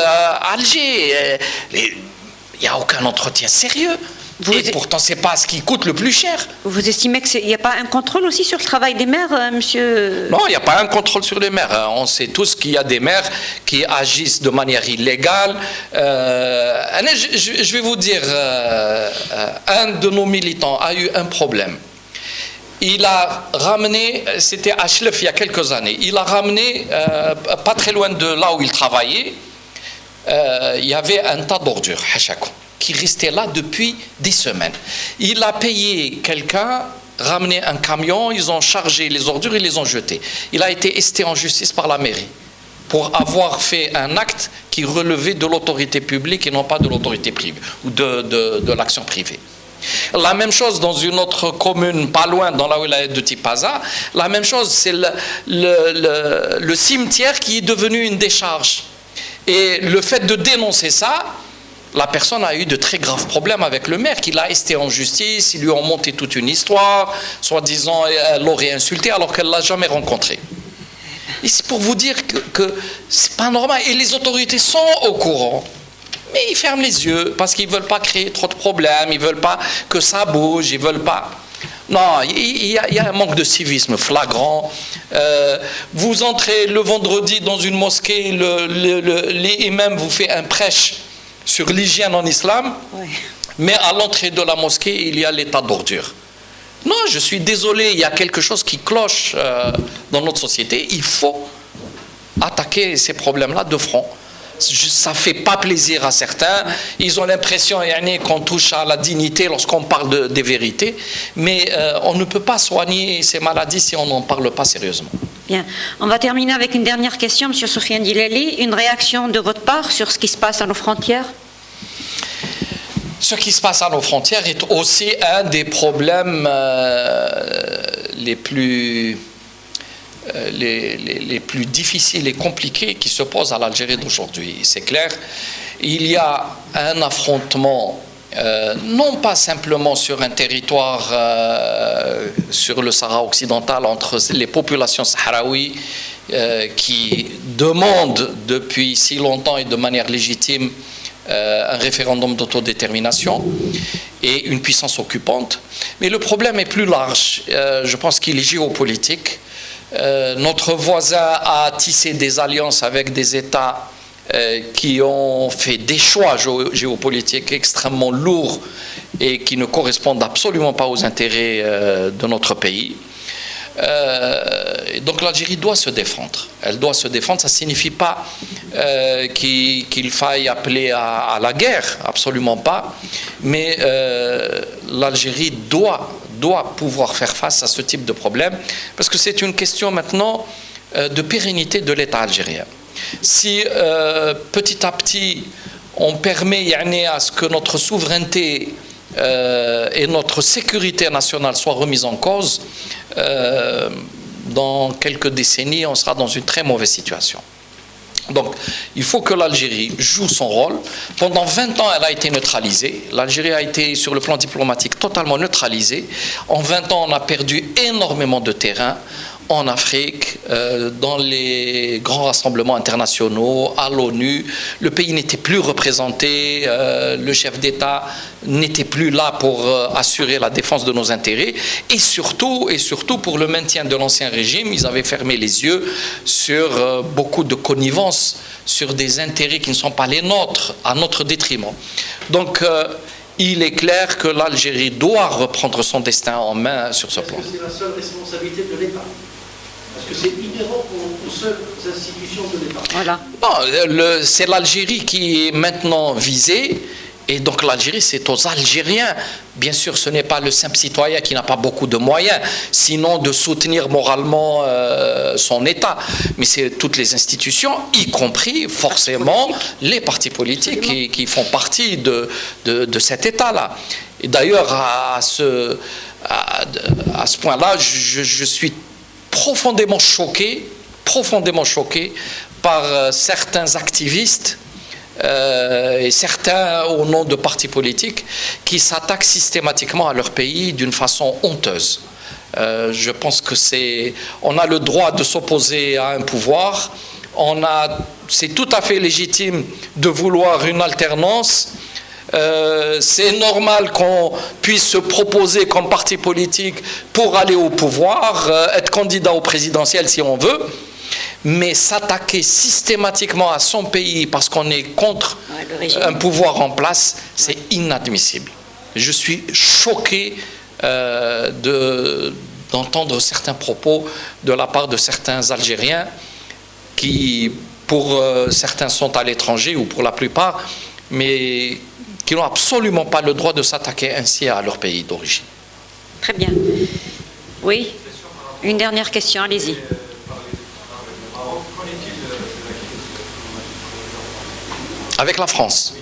Alger, il n'y a aucun entretien sérieux. Et pourtant, ce n'est pas ce qui coûte le plus cher. Vous estimez qu'il n'y a pas un contrôle aussi sur le travail des maires, monsieur? Non, il n'y a pas un contrôle sur les maires. On sait tous qu'il y a des maires qui agissent de manière illégale. Je vais vous dire, un de nos militants a eu un problème. Il a ramené, c'était à Chlef il y a quelques années, il a ramené, pas très loin de là où il travaillait, il y avait un tas d'ordures, Hachakou, qui restait là depuis des semaines. Il a payé quelqu'un, ramené un camion, ils ont chargé les ordures et les ont jetées. Il a été esté en justice par la mairie pour avoir fait un acte qui relevait de l'autorité publique et non pas de l'autorité privée ou de l'action privée. La même chose dans une autre commune, pas loin, dans la wilaya de Tipaza. La même chose, c'est le cimetière qui est devenu une décharge. Et le fait de dénoncer ça, la personne a eu de très graves problèmes avec le maire, qui l'a esté en justice, ils lui ont monté toute une histoire, soi-disant elle l'aurait insulté alors qu'elle ne l'a jamais rencontré. Et c'est pour vous dire que c'est pas normal. Et les autorités sont au courant. Mais ils ferment les yeux parce qu'ils ne veulent pas créer trop de problèmes, ils ne veulent pas que ça bouge, ils ne veulent pas. Non, il y a un manque de civisme flagrant. Vous entrez le vendredi dans une mosquée, l'imam vous fait un prêche sur l'hygiène en islam, mais à l'entrée de la mosquée, il y a l'état d'ordure. Non, je suis désolé, il y a quelque chose qui cloche dans notre société. Il faut attaquer ces problèmes-là de front. Ça ne fait pas plaisir à certains. Ils ont l'impression qu'on touche à la dignité lorsqu'on parle des vérités. Mais on ne peut pas soigner ces maladies si on n'en parle pas sérieusement. Bien. On va terminer avec une dernière question, M. Soufiane Djilali. Une réaction de votre part sur ce qui se passe à nos frontières? Ce qui se passe à nos frontières est aussi un des problèmes les plus difficiles et compliqués qui se posent à l'Algérie d'aujourd'hui. C'est clair, il y a un affrontement, non pas simplement sur un territoire, sur le Sahara occidental, entre les populations sahraouies qui demandent depuis si longtemps et de manière légitime un référendum d'autodétermination et une puissance occupante. Mais le problème est plus large. Je pense qu'il est géopolitique. Notre voisin a tissé des alliances avec des États qui ont fait des choix géopolitiques extrêmement lourds et qui ne correspondent absolument pas aux intérêts de notre pays. Donc l'Algérie doit se défendre. Elle doit se défendre. Ça ne signifie pas qu'il faille appeler à la guerre, absolument pas. Mais l'Algérie doit pouvoir faire face à ce type de problème, parce que c'est une question maintenant de pérennité de l'État algérien. Si petit à petit on permet à ce que notre souveraineté et notre sécurité nationale soient remises en cause, dans quelques décennies on sera dans une très mauvaise situation. Donc, il faut que l'Algérie joue son rôle. Pendant 20 ans, elle a été neutralisée. L'Algérie a été, sur le plan diplomatique, totalement neutralisée. En 20 ans, on a perdu énormément de terrain en Afrique, dans les grands rassemblements internationaux, à l'ONU. Le pays n'était plus représenté, le chef d'État n'était plus là pour assurer la défense de nos intérêts, et surtout pour le maintien de l'ancien régime, ils avaient fermé les yeux sur beaucoup de connivence, sur des intérêts qui ne sont pas les nôtres, à notre détriment. Donc, il est clair que l'Algérie doit reprendre son destin en main sur ce plan. Est-ce que c'est la seule responsabilité de l'État ? Parce que c'est inhérent aux seules institutions de l'État. Voilà. Non, c'est l'Algérie qui est maintenant visée. Et donc l'Algérie, c'est aux Algériens. Bien sûr, ce n'est pas le simple citoyen qui n'a pas beaucoup de moyens, sinon de soutenir moralement son État. Mais c'est toutes les institutions, y compris forcément les partis politiques qui font partie de cet État-là. Et d'ailleurs, à ce point-là, je suis profondément choqué par certains activistes et certains au nom de partis politiques qui s'attaquent systématiquement à leur pays d'une façon honteuse. Je pense que on a le droit de s'opposer à un pouvoir. C'est tout à fait légitime de vouloir une alternance. C'est normal qu'on puisse se proposer comme parti politique pour aller au pouvoir, être candidat au présidentiel si on veut, mais s'attaquer systématiquement à son pays parce qu'on est contre un pouvoir en place, c'est inadmissible. Je suis choqué d'entendre certains propos de la part de certains Algériens qui, pour certains, sont à l'étranger, ou pour la plupart, mais qui n'ont absolument pas le droit de s'attaquer ainsi à leur pays d'origine. Très bien. Oui, une dernière question, allez-y. Avec la France.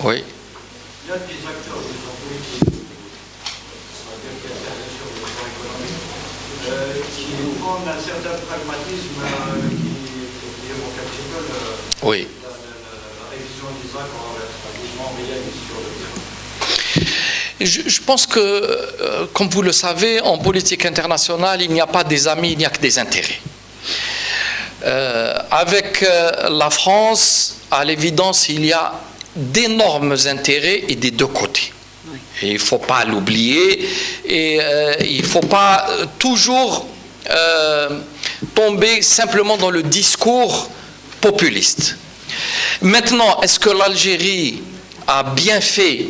Oui. Il y a des acteurs de son politique, c'est-à-dire qui interviennent sur le plan économique, qui prennent un certain pragmatisme qui évoque un petit peu la révision des accords établissements réalisés sur le terrain. Je pense que, comme vous le savez, en politique internationale, il n'y a pas des amis, il n'y a que des intérêts. Avec la France, à l'évidence, il y a d'énormes intérêts et des deux côtés. Et il ne faut pas l'oublier et il ne faut pas toujours tomber simplement dans le discours populiste. Maintenant, est-ce que l'Algérie a bien fait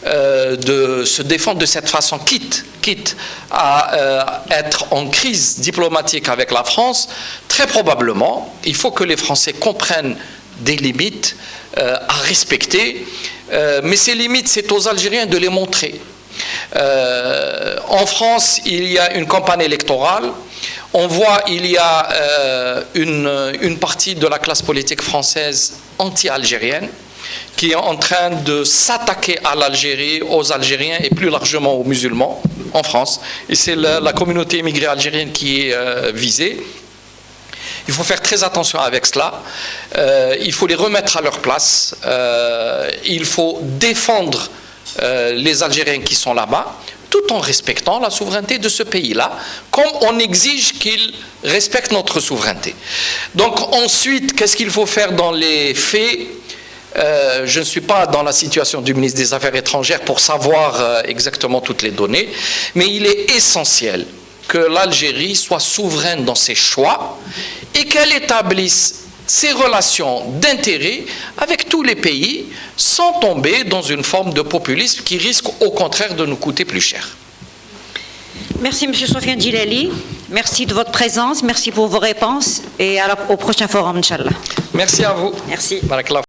de se défendre de cette façon, quitte à être en crise diplomatique avec la France? Très probablement. Il faut que les Français comprennent des limites à respecter, mais ces limites, c'est aux Algériens de les montrer. En France, il y a une campagne électorale. On voit il y a une partie de la classe politique française anti-algérienne qui est en train de s'attaquer à l'Algérie, aux Algériens et plus largement aux musulmans en France. Et c'est la communauté immigrée algérienne qui est visée. Il faut faire très attention avec cela. Il faut les remettre à leur place. Il faut défendre les Algériens qui sont là-bas, tout en respectant la souveraineté de ce pays-là, comme on exige qu'ils respectent notre souveraineté. Donc ensuite, qu'est-ce qu'il faut faire dans les faits? Je ne suis pas dans la situation du ministre des Affaires étrangères pour savoir exactement toutes les données, mais il est essentiel que l'Algérie soit souveraine dans ses choix et qu'elle établisse ses relations d'intérêt avec tous les pays sans tomber dans une forme de populisme qui risque au contraire de nous coûter plus cher. Merci M. Sofiane Djilali, merci de votre présence, merci pour vos réponses et au prochain forum, Inch'Allah. Merci à vous. Merci. Barakallah.